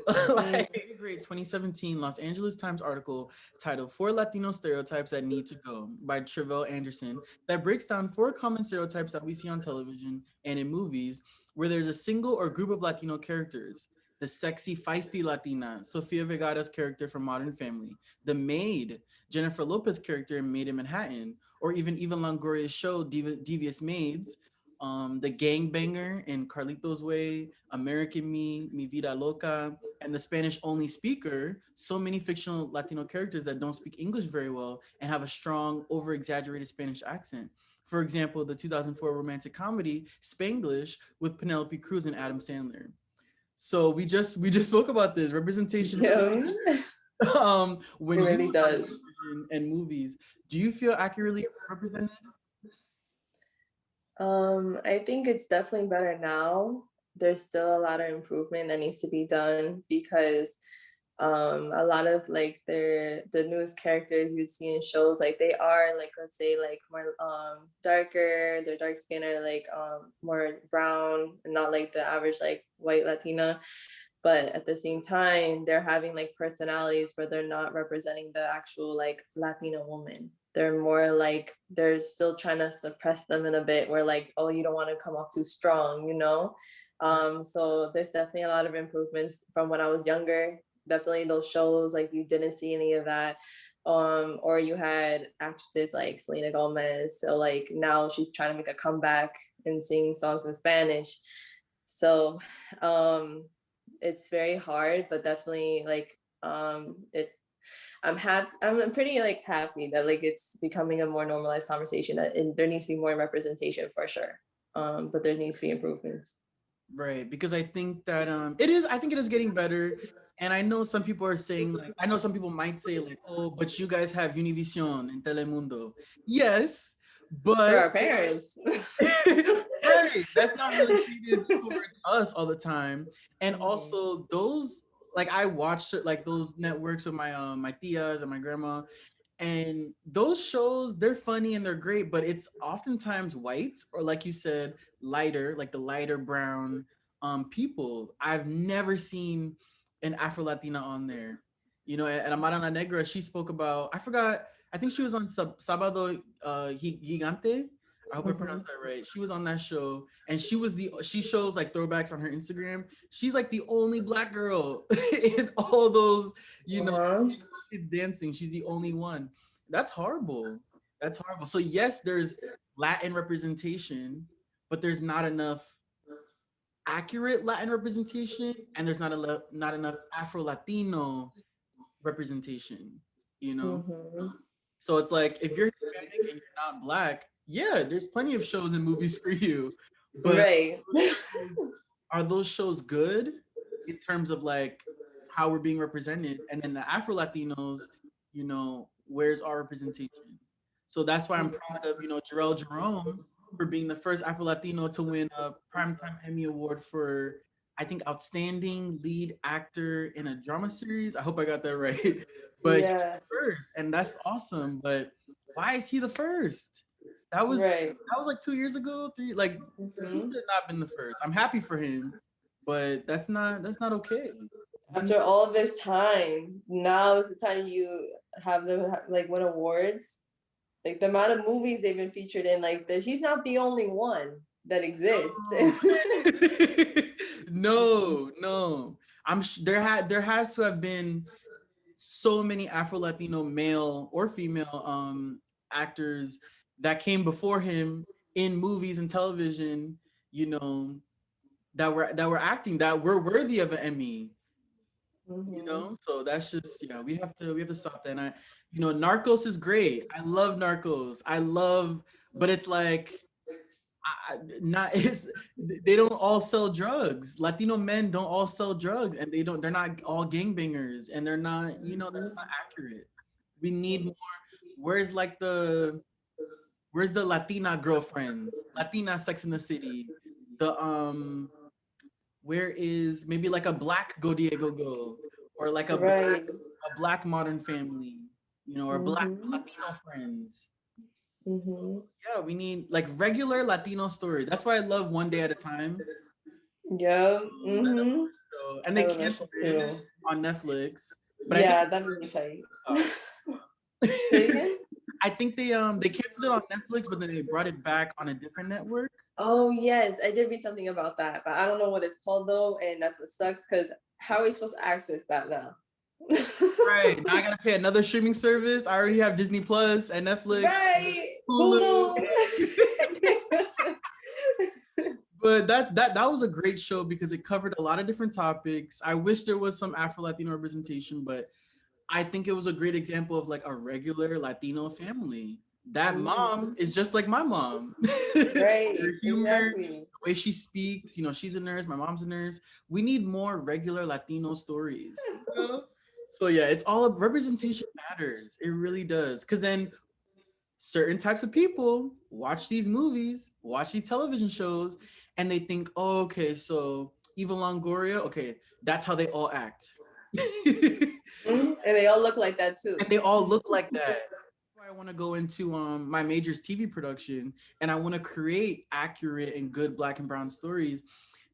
Mm. Like great 2017 Los Angeles Times article titled Four Latino Stereotypes That Need to Go by Trevell Anderson that breaks down four common stereotypes that we see on television and in movies where there's a single or group of Latino characters. The sexy, feisty Latina, Sofia Vergara's character from Modern Family. The maid, Jennifer Lopez's character in Maid in Manhattan, or even Eva Longoria's show Devious Maids, the gangbanger in Carlito's Way, American Me, Mi Vida Loca, and the Spanish only speaker, so many fictional Latino characters that don't speak English very well and have a strong, over exaggerated Spanish accent. For example, the 2004 romantic comedy Spanglish with Penelope Cruz and Adam Sandler. So we just spoke about this representation. Yeah, When it you really watch does. television and movies, do you feel accurately represented? I think it's definitely better now. There's still a lot of improvement that needs to be done because a lot of like the newest characters you see in shows, like they are like, let's say like more darker, they're dark skin, or like more brown and not like the average like white Latina. But at the same time they're having like personalities where they're not representing the actual like Latina woman. They're more like they're still trying to suppress them in a bit where like, oh, you don't want to come off too strong, so there's definitely a lot of improvements from when I was younger. Definitely those shows like you didn't see any of that. Or you had actresses like Selena Gomez, so like now she's trying to make a comeback and sing songs in Spanish. So um it's very hard, but definitely like it I'm pretty like happy that like it's becoming a more normalized conversation, that there needs to be more representation for sure. But there needs to be improvements. Right, because I think that I think it is getting better. And I know some people are saying, like, I know some people might say like, oh, but you guys have Univision and Telemundo. Yes, For but our parents. right, that's not really catered towards us all the time. And Mhm. also those, like, I watched like those networks with my tias and my grandma, and those shows, they're funny and they're great, but it's oftentimes white, or like you said, lighter, like the lighter brown people. I've never seen an Afro Latina on there. And Amara La Negra, she spoke about, I forgot, I think she was on Sábado Gigante. I hope I Mhm. pronounced that right. She was on that show, and she shows like throwbacks on her Instagram. She's like the only black girl in all those, Uh-huh. kids dancing. She's the only one. That's horrible. That's horrible. So yes, there's Latin representation, but there's not enough accurate Latin representation, and there's not enough Afro Latino representation, you know? Mm-hmm. So it's like if you're Hispanic and you're not black, yeah, there's plenty of shows and movies for you. But Right. are those shows good in terms of like how we're being represented? And then the Afro Latinos, where's our representation? So that's why I'm proud of, Jarrell Jerome for being the first Afro Latino to win a Primetime Emmy Award for, I think, outstanding lead actor in a drama series. I hope I got that right. But he's Yeah. the first, and that's awesome. But why is he the first? That was Right. that was like 2 years ago, three. Like he Mm-hmm. should have not been the first. I'm happy for him, but that's not okay. We need After all this time, now is the time you have them like win awards. Like the amount of movies they've been featured in, like he's not the only one that exists. no, no. There has to have been so many Afro Latino male or female actors that came before him in movies and television, you know, that were acting that were worthy of an Emmy. Mm-hmm. So that's just, we have to stop that. And Narcos is great. I love Narcos. But it's like, not it's they don't all sell drugs. Latino men don't all sell drugs, and they're not all gangbangers, and they're not, that's not accurate. We need more. where's like the where's the Latina girlfriends, Latina Sex in the City, the where is maybe like a black Go Diego Go, or like Right. a black Modern Family, or black Mm-hmm. Latino Friends. Mm-hmm. Yeah, we need like regular Latino stories. That's why I love One Day at a Time. Yeah. I love Mm-hmm. that show. And I they love that canceled shit it too. on Netflix. But I think Yeah, that would be tight. Say it uh, again? I think they canceled it on Netflix, but then they brought it back on a different network. Oh yes, I did read something about that, but I don't know what it's called though, and that's what sucks because how are we supposed to access that now? Right. Now I gotta pay another streaming service. I already have Disney Plus and Netflix, Right, Hulu. Hulu. But that was a great show because it covered a lot of different topics. I wish there was some Afro Latino representation, but I think it was a great example of like a regular Latino family. That mom is just like my mom. Right, Her humor, exactly. the way she speaks, she's a nurse, my mom's a nurse. We need more regular Latino stories. So yeah, it's all representation matters. It really does. Cause then certain types of people watch these movies, watch these television shows, and they think, oh, okay, so Eva Longoria, okay, that's how they all act. Mhm. And they all look like that too. And they all look like that. That's why I want to go into my major's TV production, and I want to create accurate and good Black and brown stories,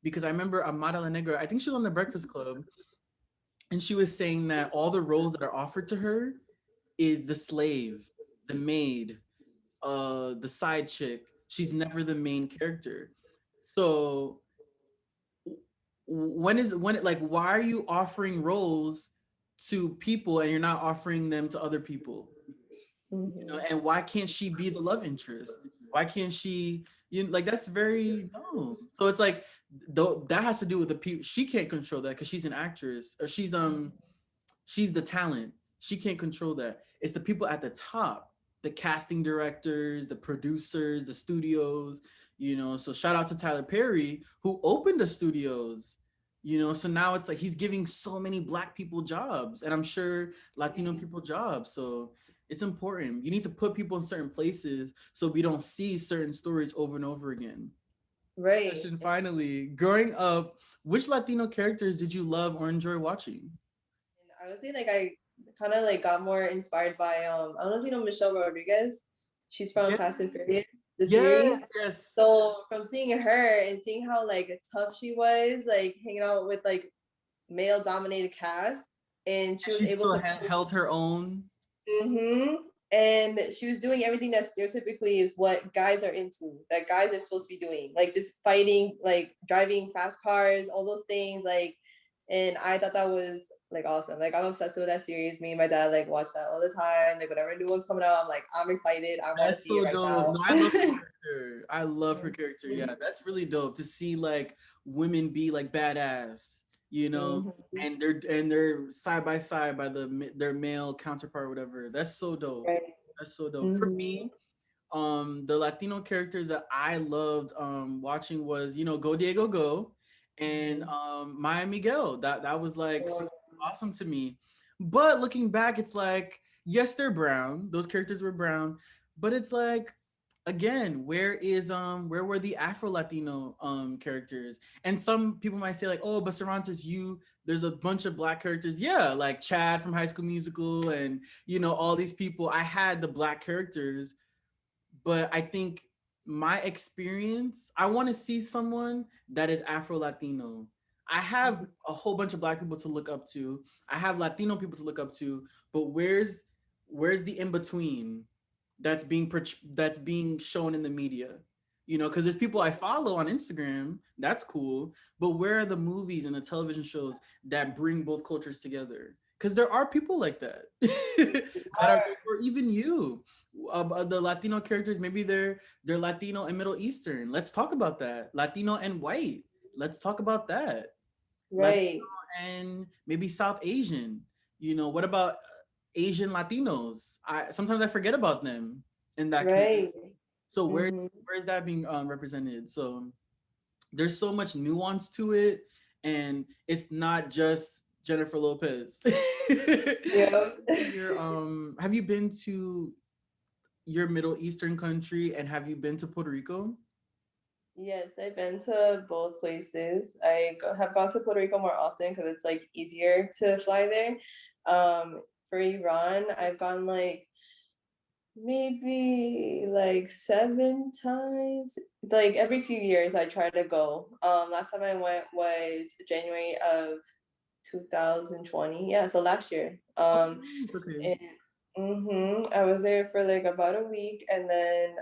because I remember Amara La Negra, I think she was on the Breakfast Club, and she was saying that all the roles that are offered to her is the slave, the maid, the side chick. She's never the main character. So when why are you offering roles to people and you're not offering them to other people? And why can't she be the love interest? Why can't she, like, that's very no. So it's like, though, that has to do with the people. She can't control that because she's an actress, or she's the talent. She can't control that. It's the people at the top, the casting directors, the producers, the studios, So shout out to Tyler Perry, who opened the studios, So now it's like he's giving so many Black people jobs, and I'm sure Latino people jobs. So it's important. You need to put people in certain places so we don't see certain stories over and over again. Right. Question finally. Growing up, which Latino characters did you love or enjoy watching? I would say like I kind of like got more inspired by I don't know if you know Michelle Rodriguez. She's from Yeah. Fast and Furious, the Yes, series. yes. So from seeing her and seeing how like tough she was, like hanging out with like male dominated cast, and she was She able still to held her own. and she was doing everything that stereotypically is what guys are into, that guys are supposed to be doing, like just fighting, like driving fast cars, all those things, like, and I thought that was like awesome. Like I'm obsessed with that series. Me and my dad like watch that all the time. Like whenever new one's coming out, I'm like, I'm excited. I want to That's see it so right dope. now. No, I love her character. I love her character. Yeah, that's really dope to see like women be like badass, you know, Mhm. and they're side by side by their male counterpart, whatever. That's so dope. Right. That's so dope. For Mhm. me, the Latino characters that I loved watching was, Go Diego Go and Maya Miguel. That was like so Um, awesome to me. But looking back, it's like, yes, they're brown. Those characters were brown, but it's like, again, where were the Afro Latino characters? And some people might say like, oh, but Cervantes, there's a bunch of black characters. Yeah, like Chad from High School Musical, and all these people. I had the black characters, but I think my experience, I want to see someone that is Afro Latino. I have a whole bunch of black people to look up to. I have Latino people to look up to, but where's the in between that's being shown in the media? Because there's people I follow on Instagram, that's cool, but where are the movies and the television shows that bring both cultures together? Because there are people like that that are, or even you, the Latino characters, maybe they're Latino and Middle Eastern. Let's talk about that. Latino and white. Let's talk about that. Latino right. and maybe South Asian. What about Asian Latinos? I sometimes I forget about them in that community. Right. So Mhm. where's that being represented? So there's so much nuance to it, and it's not just Jennifer Lopez. Yeah. Have you been to your Middle Eastern country, and have you been to Puerto Rico? Yes, I've been to both places. Have gone to Puerto Rico more often because it's like easier to fly there. For Iran, I've gone like maybe like 7 times. Like every few years, I try to go. Last time I went was January of 2020. Yeah, so last year. Oh, it's okay. And I was there for like about a week, and then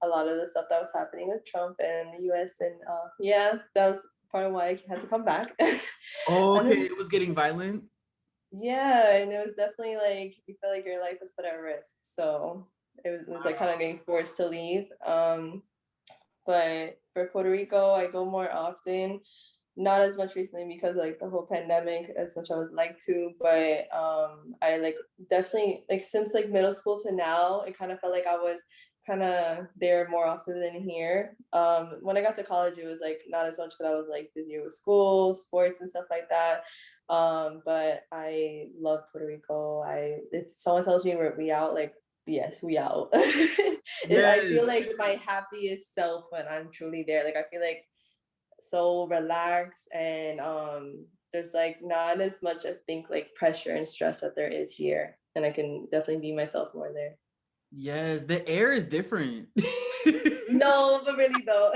a lot of the stuff that was happening with Trump and the U.S. and yeah, that was part of why I had to come back. Oh, And okay, then it was getting violent. yeah, and it was definitely like you feel like your life was put at risk, so it was like kind of getting forced to leave. But for Puerto Rico, I go more often. Not as much recently because like the whole pandemic as much I would like to, but I like definitely like since like middle school to now, it kind of felt like I was kind of there more often than here. When I got to college, it was like not as much because I was like busier with school, sports, and stuff like that. But I love Puerto Rico. If someone tells me we out, like yes, we out. I Yes. feel like my happiest self when I'm truly there. Like I feel like so relaxed, and there's like not as much I think like pressure and stress that there is here, and I can definitely be myself more there. Yes, the air is different. No, but really though.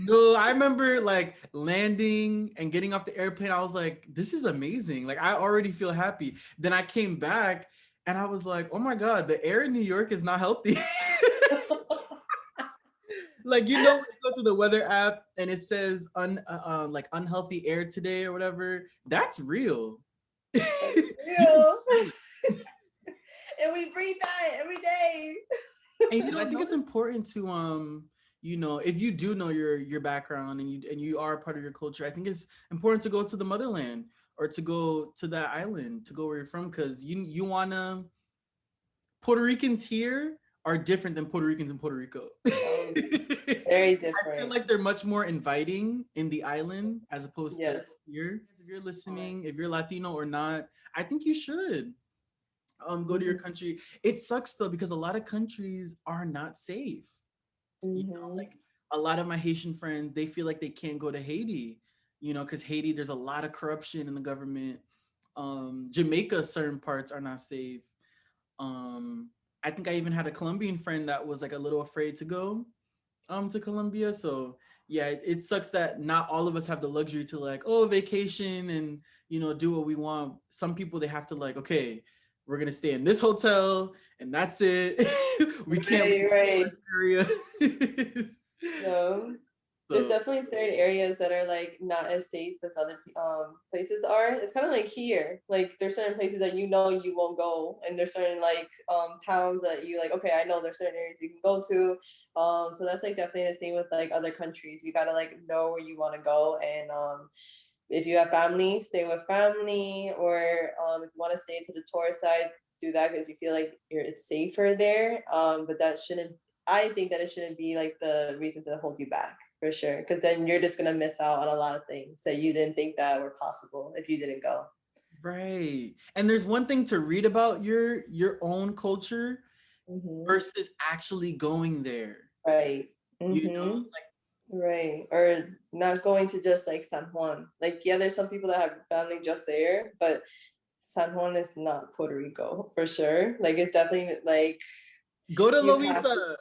No, I remember like landing and getting off the airplane. I was like, this is amazing. Like, I already feel happy. Then I came back and I was like, oh my God, the air in New York is not healthy. Like, when you go to the weather app and it says like unhealthy air today or whatever, that's real. That's You can real. feel it. And we breathe that every day. And I think it's important to if you do know your background and you are a part of your culture, I think it's important to go to the motherland or to go to that island, to go where you're from, because you wanna Puerto Ricans here are different than Puerto Ricans in Puerto Rico. Very I feel different. like they're much more inviting in the island as opposed to Yes. here. If you're listening, if you're Latino or not, I think you should go to your Mm-hmm. country. It sucks though because a lot of countries are not safe. Mm-hmm. Like a lot of my Haitian friends, they feel like they can't go to Haiti, because Haiti, there's a lot of corruption in the government. Jamaica, certain parts are not safe. Um, I think I even had a Colombian friend that was like a little afraid to go to Colombia. So yeah, it sucks that not all of us have the luxury to like, oh, vacation and do what we want. Some people, they have to like, okay, we're gonna stay in this hotel and that's it. We can't leave Right, right. the area. No. There's So definitely certain areas that are like not as safe as other places are. It's kind of like here. Like there's certain places that you know you won't go, and there's certain like towns that you like. Okay, I know there's certain areas you can go to. So that's like definitely the same with like other countries. You gotta like know where you want to go, and if you have family, stay with family, or if you want to stay to the tourist side, do that because you feel like it's safer there. But that shouldn't. I think that it shouldn't be like the reason to hold you back for sure, because then you're just gonna miss out on a lot of things that you didn't think that were possible if you didn't go. right. And there's one thing to read about your own culture Mm-hmm. versus actually going there. Right. You know, Mm-hmm. like Right. Or not going to just like San Juan. Like, yeah, there's some people that have family just there, but San Juan is not Puerto Rico for sure. Like, it's definitely like go to you have Loiza.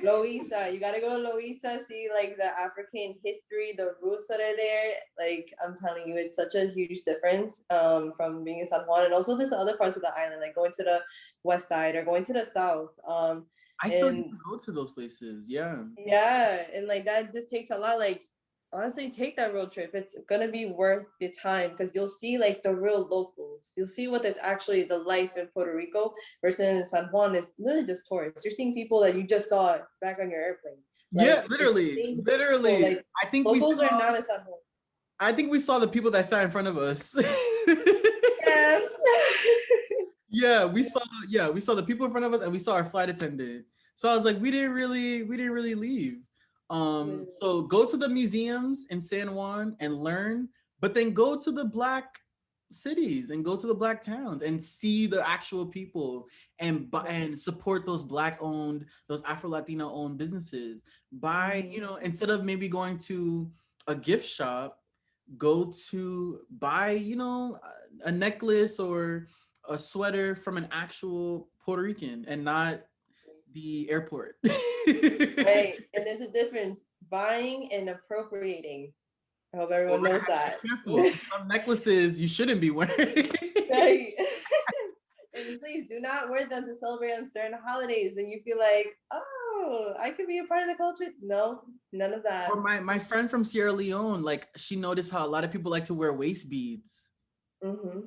Loiza, you gotta go to Loiza, see like the African history, the roots that are there. Like I'm telling you, it's such a huge difference from being in San Juan, and also there's other parts of the island, like going to the west side or going to the south. I still need And to go to those places. Yeah. yeah, and like that just takes a lot. Like honestly, take that road trip. It's gonna be worth the time because you'll see like the real locals. You'll see what it's actually the life in Puerto Rico versus in San Juan is literally just tourists. You're seeing people that you just saw back on your airplane. Yeah, Like you're literally. seeing people Literally. like locals are not in San Juan. I think we saw the people that sat in front of us. Yeah. Yeah, we saw the people in front of us and we saw our flight attendant. So I was like, we didn't really leave. So go to the museums in San Juan and learn, but then go to the black cities and go to the black towns and see the actual people and support those black owned, those Afro Latino owned businesses. Buy, you know, instead of maybe going to a gift shop, go to buy, you know, a necklace or a sweater from an actual Puerto Rican and not the airport. Right. And there's a difference buying and appropriating. I hope Well, everyone we're knows gonna have to that. be careful. Some necklaces you shouldn't be wearing. Right. And please do not wear them to celebrate on certain holidays when you feel like, oh, I could be a part of the culture. No, none of that. Or my friend from Sierra Leone, like she noticed how a lot of people like to wear waist beads. Mm-hmm.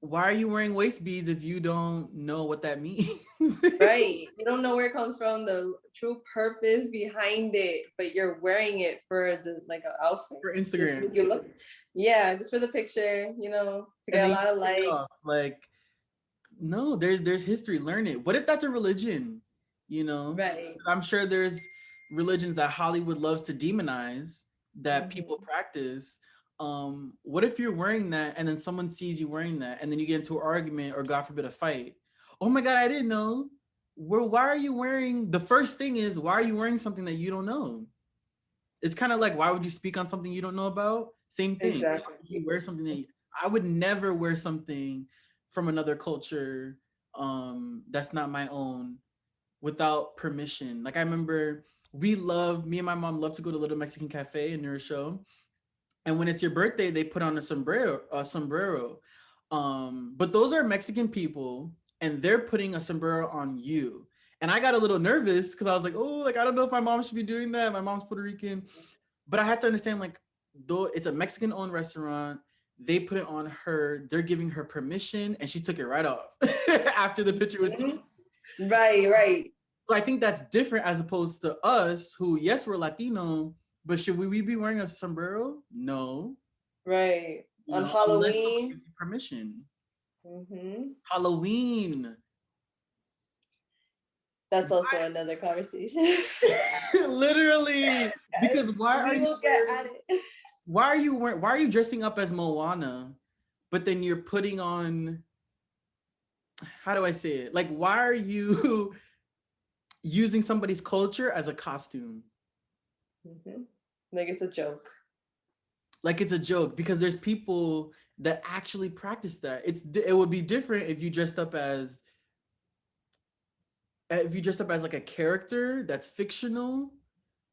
Why are you wearing waist beads if you don't know what that means? Right. You don't know where it comes from, the true purpose behind it, but you're wearing it for the like an outfit. For Just Instagram. you look. Yeah, just for the picture, to And get a then you lot of take it likes. off. Like, no, there's history. Learn it. What if that's a religion? You know, Right. I'm sure there's religions that Hollywood loves to demonize that people Mm-hmm. practice. What if you're wearing that and then someone sees you wearing that and then you get into an argument or God forbid a fight? Oh my God, I didn't know. Why are you wearing? The first thing is, why are you wearing something that you don't know? It's kind of like, why would you speak on something you don't know about? Same thing. Why Exactly. would you wear something I would never wear something from another culture that's not my own without permission. Like I remember me and my mom love to go to Little Mexican Cafe and New Show. And when it's your birthday, they put on a sombrero. But those are Mexican people and they're putting a sombrero on you. And I got a little nervous because I was like, oh, like I don't know if my mom should be doing that. My mom's Puerto Rican. But I had to understand, like, though it's a Mexican owned restaurant, they put it on her, they're giving her permission, and she took it right off after the picture was taken. Right, right. So I think that's different as opposed to us, who, yes, we're Latino, but should we be wearing a sombrero? No, Right. you On know, unless someone Halloween. gives you permission. Mm-hmm. Halloween. That's also another conversation. Literally, because We will get at it. why are you dressing up as Moana, but then you're putting on, how do I say it? Like, why are you using somebody's culture as a costume? Mm-hmm. Like it's a joke. Like it's a joke because there's people that actually practice that. It would be different if you dressed up as like a character that's fictional,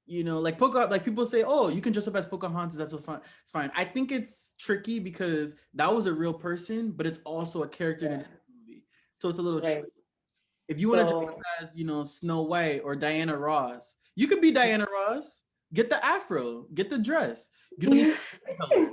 like like people say, oh, you can dress up as Pocahontas, that's so fine. It's fine. I think it's tricky because that was a real person, but it's also a character in a movie. So it's a little Right. tricky. If you want to dress up So as, Snow White or Diana Ross, you could be Diana Ross, Get the afro, get the dress. You don't need color.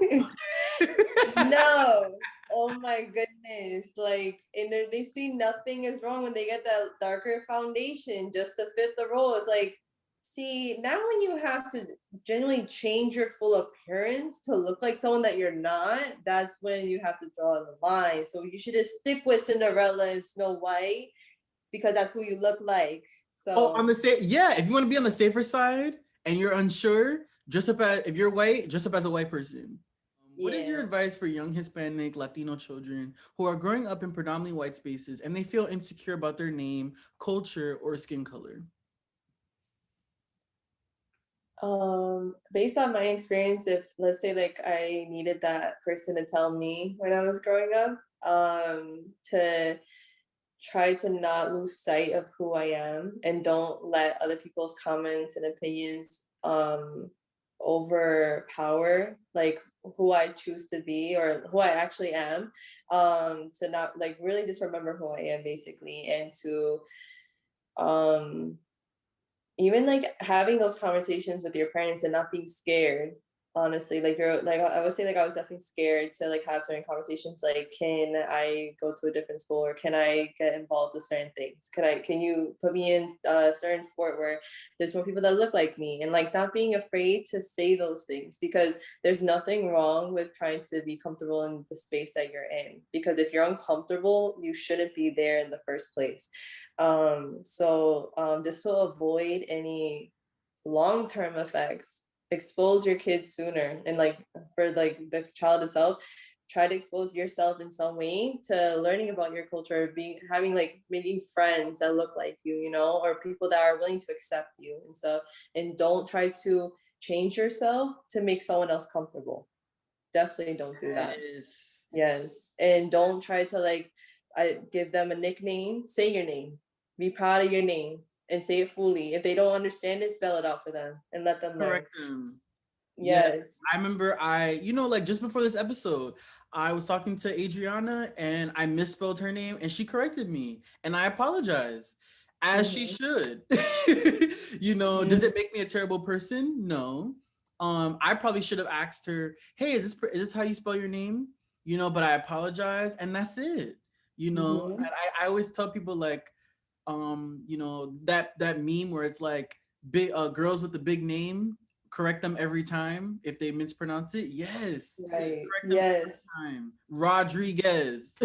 No. Oh my goodness. Like, and they see nothing is wrong when they get that darker foundation just to fit the role. It's like, see, now when you have to generally change your full appearance to look like someone that you're not, that's when you have to draw the line. So you should just stick with Cinderella and Snow White because that's who you look like. Oh, on So the yeah, if you want to be on the safer side and you're unsure, dress up as if you're white, dress up as a white person. What is your yeah. advice for young Hispanic Latino children who are growing up in predominantly white spaces and they feel insecure about their name, culture, or skin color? Based on my experience, if let's say like I needed that person to tell me when I was growing up, to try to not lose sight of who I am and don't let other people's comments and opinions overpower like who I choose to be or who I actually am. To not like really just remember who I am basically and to um even like having those conversations with your parents and not being scared, honestly, like you're like I would say like I was definitely scared to like have certain conversations like can I go to a different school or can I get involved with certain things, can you put me in a certain sport where there's more people that look like me, and like not being afraid to say those things because there's nothing wrong with trying to be comfortable in the space that you're in, because if you're uncomfortable you shouldn't be there in the first place. Just to avoid any long-term effects, expose your kids sooner, and like for like the child itself, try to expose yourself in some way to learning about your culture, being having like maybe friends that look like you know, or people that are willing to accept you and stuff, and don't try to change yourself to make someone else comfortable. Definitely don't do that. Yes. Yes. And don't try to like I give them a nickname, say your name. Be proud of your name and say it fully. If they don't understand it, spell it out for them and let them learn. Correct them. Yeah, Yes. I remember like just before this episode, I was talking to Adrianna and I misspelled her name and she corrected me and I apologized as she Mm-hmm. should. Does it make me a terrible person? No. I probably should have asked her, "Hey, is this how you spell your name?" But I apologize and that's it. Mm-hmm. And I always tell people like that meme where it's like big girls with the big name, correct them every time if they mispronounce it. Yes, Right. correct them Yes. every time. Rodriguez,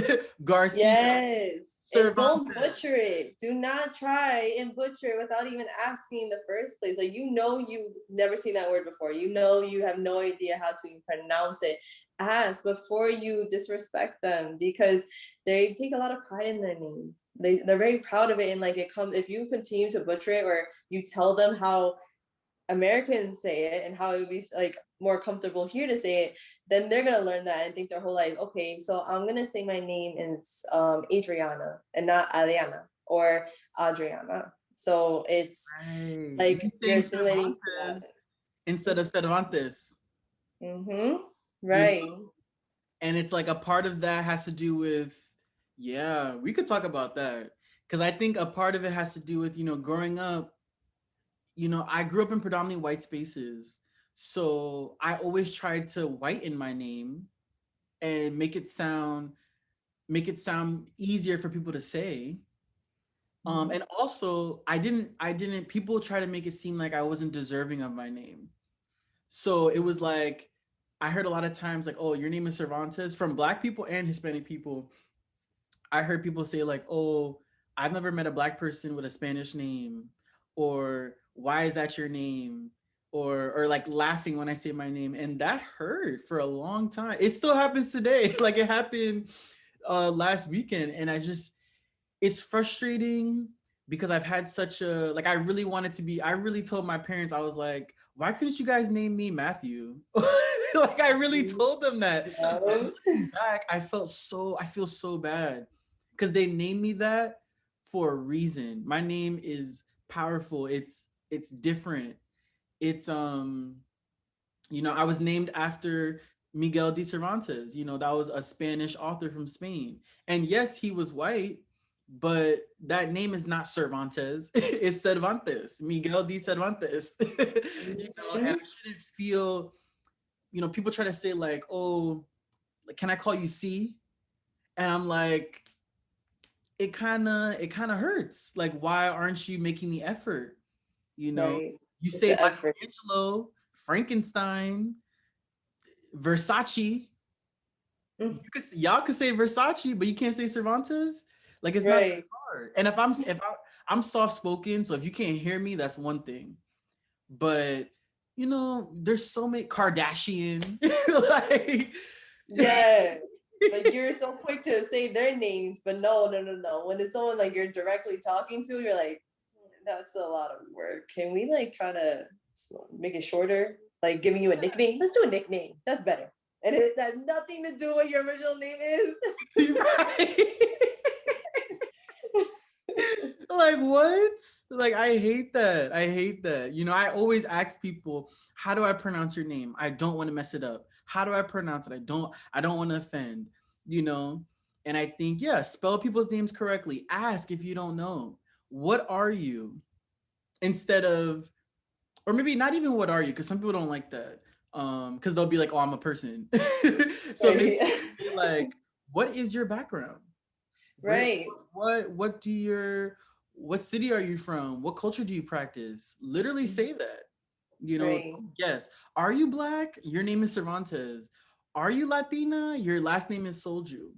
Garcia, Yes. And don't Cervantes. butcher it. Do not try and butcher it without even asking in the first place. Like, you know, you've never seen that word before. You know, you have no idea how to even pronounce it. Ask before you disrespect them because they take a lot of pride in their name. They're very proud of it. And like it comes, if you continue to butcher it or you tell them how Americans say it and how it would be like more comfortable here to say it, then they're gonna learn that and think their whole life, okay, so I'm gonna say my name and it's Adriana and not Adriana or Adriana. So it's Right. like Me you're saying assimilating to Cervantes that. instead of Cervantes. Mm-hmm. You know, Right. and it's like a part of that has to do with, yeah, we could talk about that because I think a part of it has to do with growing up. I grew up in predominantly white spaces. So I always tried to whiten my name and make it sound easier for people to say. Mm-hmm. And also I didn't people try to make it seem like I wasn't deserving of my name. So it was like I heard a lot of times like, oh, your name is Cervantes from black people and Hispanic people. I heard people say like, "Oh, I've never met a black person with a Spanish name," or "Why is that your name?" or like laughing when I say my name, and that hurt for a long time. It still happens today. Like it happened last weekend, and it's frustrating because I've had such a like I really wanted to be. I really told my parents I was like, "Why couldn't you guys name me Matthew?" Like I really told them that. And Yeah. looking back, I feel so bad because they named me that for a reason. My name is powerful. It's different. It's I was named after Miguel de Cervantes. That was a Spanish author from Spain. And yes, he was white, but that name is not Cervantes. It's Cervantes, Miguel de Cervantes. And I Mhm. shouldn't feel, people try to say like, oh, like, can I call you C? And I'm like, it kind of hurts. Like, why aren't you making the effort? You know, Right. you It's say the effort. Michelangelo, Frankenstein, Versace. Mm. Y'all could say Versace, but you can't say Cervantes. Like, it's not that Right. hard. And I'm soft spoken, so if you can't hear me, that's one thing. But there's so many Kardashian, like Yeah. Like you're so quick to say their names, but no, no, no, no. When it's someone like you're directly talking to, you're like, that's a lot of work. Can we like try to make it shorter? Like giving you a nickname? Let's do a nickname. That's better. And it has nothing to do with your original name is. right. Like, what? Like, I hate that. I hate that. I always ask people, how do I pronounce your name? I don't want to mess it up. How do I pronounce it? I don't want to offend, you know? And I think, yeah, spell people's names correctly. Ask if you don't know. What are you? Instead of, or maybe not even what are you, because some people don't like that. Because they'll be like, oh, I'm a person. So maybe Right. be like, what is your background? Where Right. what do your what city are you from? What culture do you practice? Literally say that. Right. Yes. Are you black? Your name is Cervantes. Are you Latina? Your last name is Solhjoo.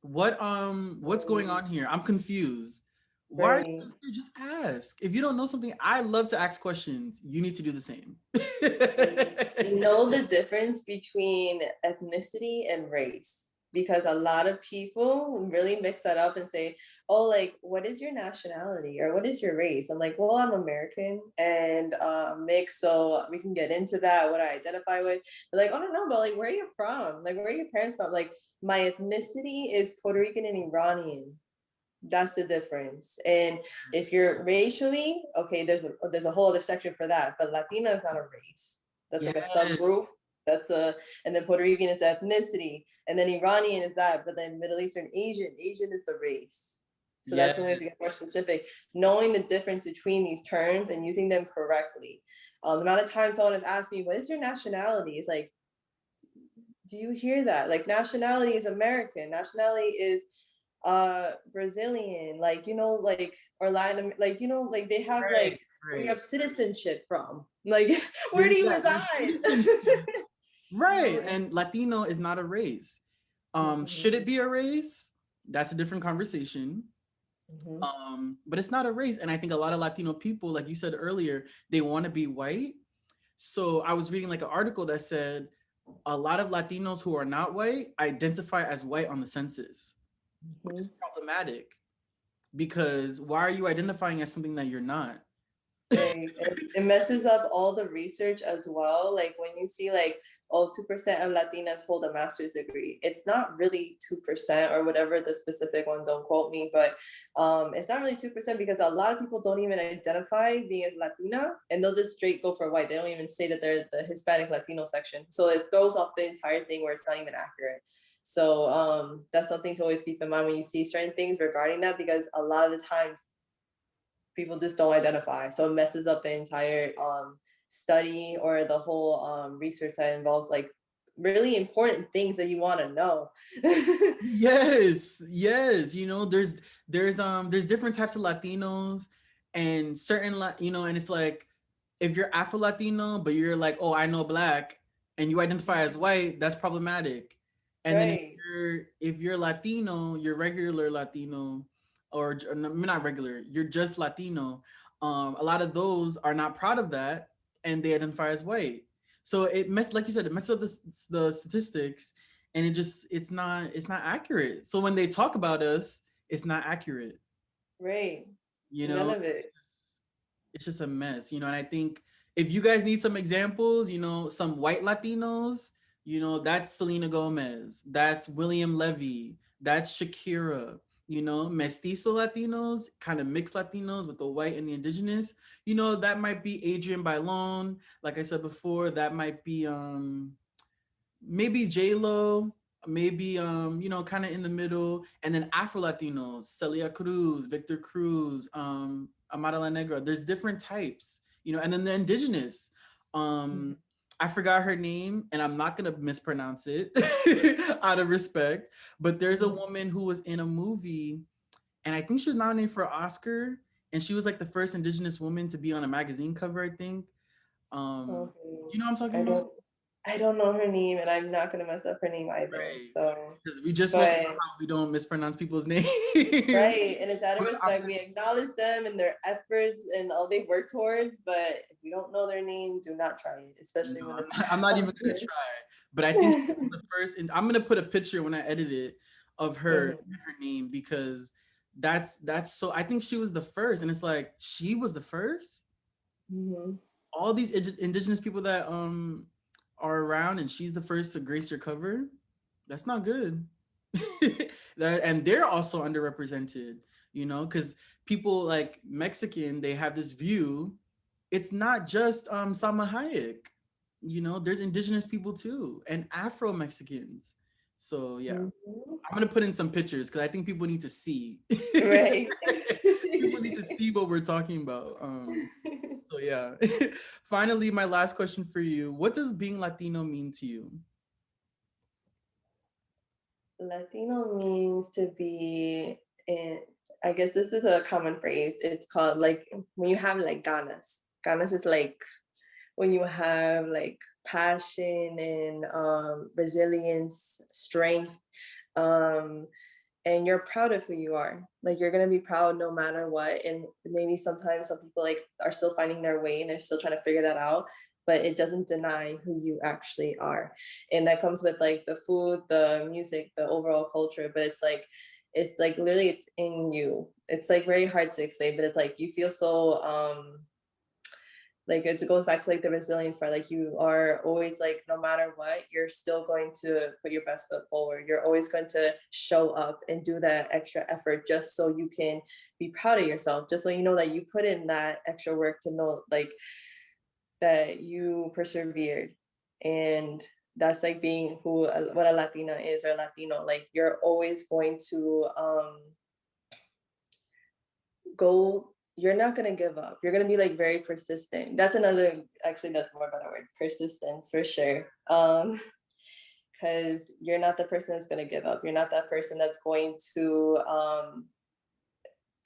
What's going on here? I'm confused. Why are you Right. confused? Just ask. If you don't know something, I love to ask questions. You need to do the same. Know the difference between ethnicity and race, because a lot of people really mix that up and say, oh, like what is your nationality or what is your race? I'm like, well, I'm American and mixed, so we can get into that, what I identify with. But like, oh no, but like where are you from? Like where are your parents from? Like my ethnicity is Puerto Rican and Iranian. That's the difference. And if you're racially, okay, there's a whole other section for that. But Latina is not a race. That's like a Yes. subgroup. And then Puerto Rican is ethnicity, and then Iranian is that. But then Middle Eastern Asian is the race. So that's when we have to Yes. get more specific, knowing the difference between these terms and using them correctly. The amount of times someone has asked me, "What is your nationality?" It's like, do you hear that? Like nationality is American. Nationality is Brazilian, like like or Latin, like like they have Right. like where you Right. have citizenship from. Like where do There's you that. There's reside? citizenship. You Right. know? And Latino is not a race. Should Mhm, it be a race? That's a different conversation. mhm. But it's not a race. And I think a lot of Latino people, like you said earlier, they want to be white. So I was reading like an article that said a lot of Latinos who are not white identify as white on the census, which is Mhm. problematic because why are you identifying as something that you're not? Right. It messes up all the research as well. Like when you see like, oh, 2% of Latinas hold a master's degree. It's not really 2% or whatever the specific one, don't quote me, but it's not really 2% because a lot of people don't even identify being as Latina and they'll just straight go for white. They don't even say that they're the Hispanic Latino section. So it throws off the entire thing where it's not even accurate. So that's something to always keep in mind when you see certain things regarding that, because a lot of the times people just don't identify. So it messes up the entire study or the whole research that involves like really important things that you want to know. Yes, yes. There's different types of Latinos and certain and it's like if you're Afro Latino, but you're like, oh, I know black, and you identify as white, that's problematic. And then if Right, you're Latino, you're regular Latino, or not regular, you're just Latino. A lot of those are not proud of that, and they identify as white. So like you said, it messes up the statistics, and it's not accurate. So when they talk about us, it's not accurate. right. You None know, of it. it's just a mess, and I think if you guys need some examples, some white Latinos, that's Selena Gomez, that's William Levy, that's Shakira, mestizo Latinos, kind of mixed Latinos with the white and the indigenous, that might be Adrian Bailon, like I said before, that might be maybe J Lo, maybe kind of in the middle, and then Afro Latinos, Celia Cruz, Victor Cruz, Amara La Negra. There's different types, and then the indigenous. Um, I forgot her name, and I'm not gonna mispronounce it out of respect. But there's a woman who was in a movie, and I think she was nominated for an Oscar, and she was like the first indigenous woman to be on a magazine cover, I think. Okay. You know what I'm talking I about? don't I don't know her name, and I'm not gonna mess up her name either. Right. So, Because we just spoke about but how we don't mispronounce people's names. right, and it's out of But respect. We acknowledge them and their efforts and all they work towards, but if you don't know their name, do not try it, especially no, when it's I'm not even gonna Oscar. try. But I think she was the first, and I'm gonna put a picture when I edit it of her and Mhm, her name, because that's so. I think she was the first, and it's like she was the first. mhm. All these indigenous people that are around, and she's the first to grace your cover. That's not good. And they're also underrepresented, because people like Mexican, they have this view. It's not just Salma Hayek. There's indigenous people too, and Afro Mexicans. So yeah, Mhm. I'm gonna put in some pictures because I think people need to see. Right. People need to see what we're talking about. So yeah. Finally, my last question for you: what does being Latino mean to you? Latino means to be in, I guess this is a common phrase. It's called like when you have like ganas. Ganas is like when you have like passion and resilience, strength, um, and you're proud of who you are. Like you're gonna be proud no matter what. And maybe sometimes some people like are still finding their way and they're still trying to figure that out. But it doesn't deny who you actually are. And that comes with like the food, the music, the overall culture. But it's like literally it's in you. It's like very hard to explain, but it's like you feel so like it goes back to like the resilience part. Like you are always like no matter what, you're still going to put your best foot forward. You're always going to show up and do that extra effort just so you can be proud of yourself, just so you know that you put in that extra work, to know like that you persevered. And that's like being who what a Latina is, or Latino. Like you're always going to go, you're not going to give up. You're going to be like very persistent. That's another, actually that's more better word, persistence for sure. Because you're not the person that's going to give up. You're not that person that's going to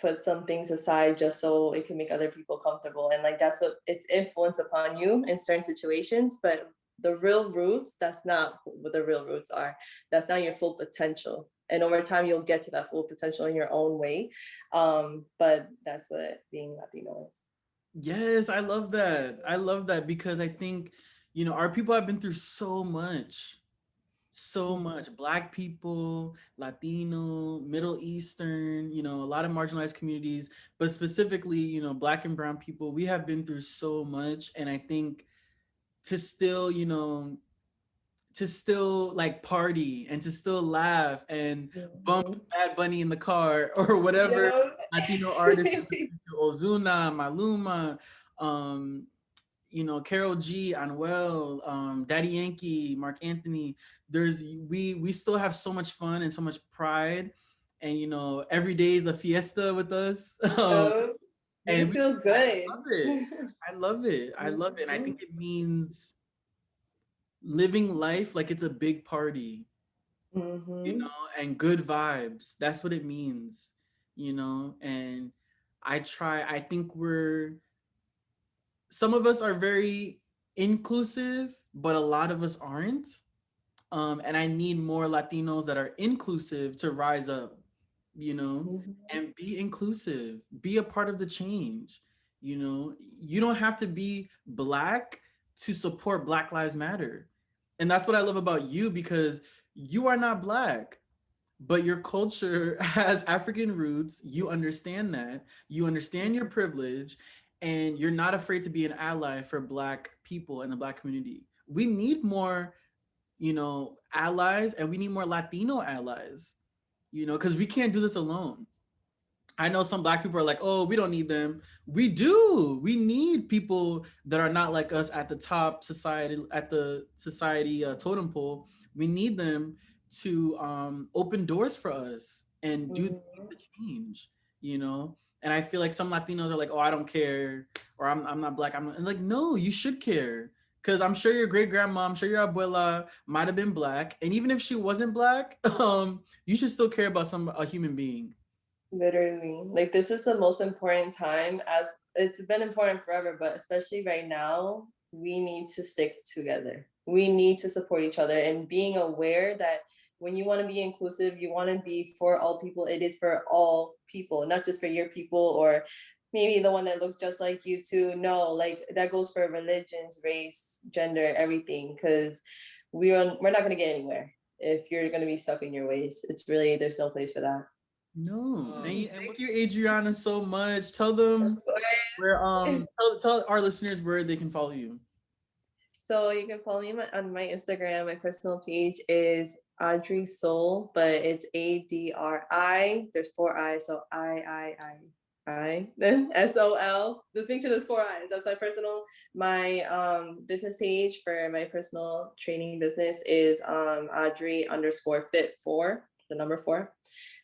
put some things aside just so it can make other people comfortable. And like that's what it's influence upon you in certain situations. But the real roots, that's not what the real roots are. That's not your full potential. And over time, you'll get to that full potential in your own way. But that's what being Latino is. Yes, I love that. I love that because I think, our people have been through so much. So much. Black people, Latino, Middle Eastern, a lot of marginalized communities, but specifically, Black and Brown people, we have been through so much. And I think to still, like party and to still laugh and bump Mhm. Bad Bunny in the car or whatever Yeah. Latino artist you're listening to, Ozuna, Maluma, um, Carol G, Anuel, Daddy Yankee, Mark Anthony. We still have so much fun and so much pride, and every day is a fiesta with us. Oh, And this feels I good. love it. I love it. I love it. And I Mhm. think it means living life like it's a big party, Mhm. and good vibes. That's what it means, and I think some of us are very inclusive, but a lot of us aren't. And I need more Latinos that are inclusive to rise up, Mhm. and be inclusive, be a part of the change. You don't have to be Black to support Black Lives Matter. And that's what I love about you, because you are not Black, but your culture has African roots. You understand that. You understand your privilege, and you're not afraid to be an ally for Black people and the Black community. We need more, allies, and we need more Latino allies, because we can't do this alone. I know some Black people are like, oh, we don't need them. We do. We need people that are not like us at the top society, at the society totem pole. We need them to open doors for us and do Mhm. the change, you know. And I feel like some Latinos are like, oh, I don't care, or I'm not black. I'm like, no, you should care. Because I'm sure your great grandma, I'm sure your abuela might have been black. And even if she wasn't black, you should still care about a human being. Literally, like this is the most important time, as it's been important forever, but especially right now, we need to stick together. We need to support each other and being aware that when you want to be inclusive, you want to be for all people, it is for all people, not just for your people or maybe the one that looks just like you too. No, like that goes for religions, race, gender, everything, because we're not going to get anywhere if you're going to be stuck in your ways. It's really, there's no place for that. No, and thank you, Adriana, so much. Tell them Of where course. tell our listeners where they can follow you. So you can follow me on my Instagram. My personal page is Adri Sol, but it's Adri. There's four I, so I then SOL. Just make sure there's four I's. That's my personal. My business page for my personal training business is Adri_fit4, the number four.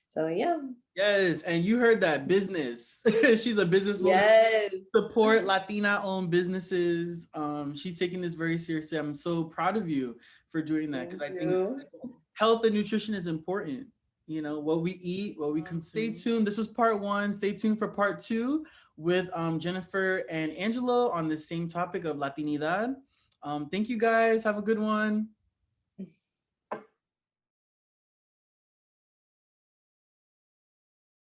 So yeah. Yes, and you heard that business. She's a businesswoman. Yes. Support Latina-owned businesses. She's taking this very seriously. I'm so proud of you for doing that because Thank I think you. health and nutrition is important. You know, what we eat, what we can. Stay tuned. This was part one. Stay tuned for part two with Jennifer and Angelo on the same topic of Latinidad. Thank you guys. Have a good one.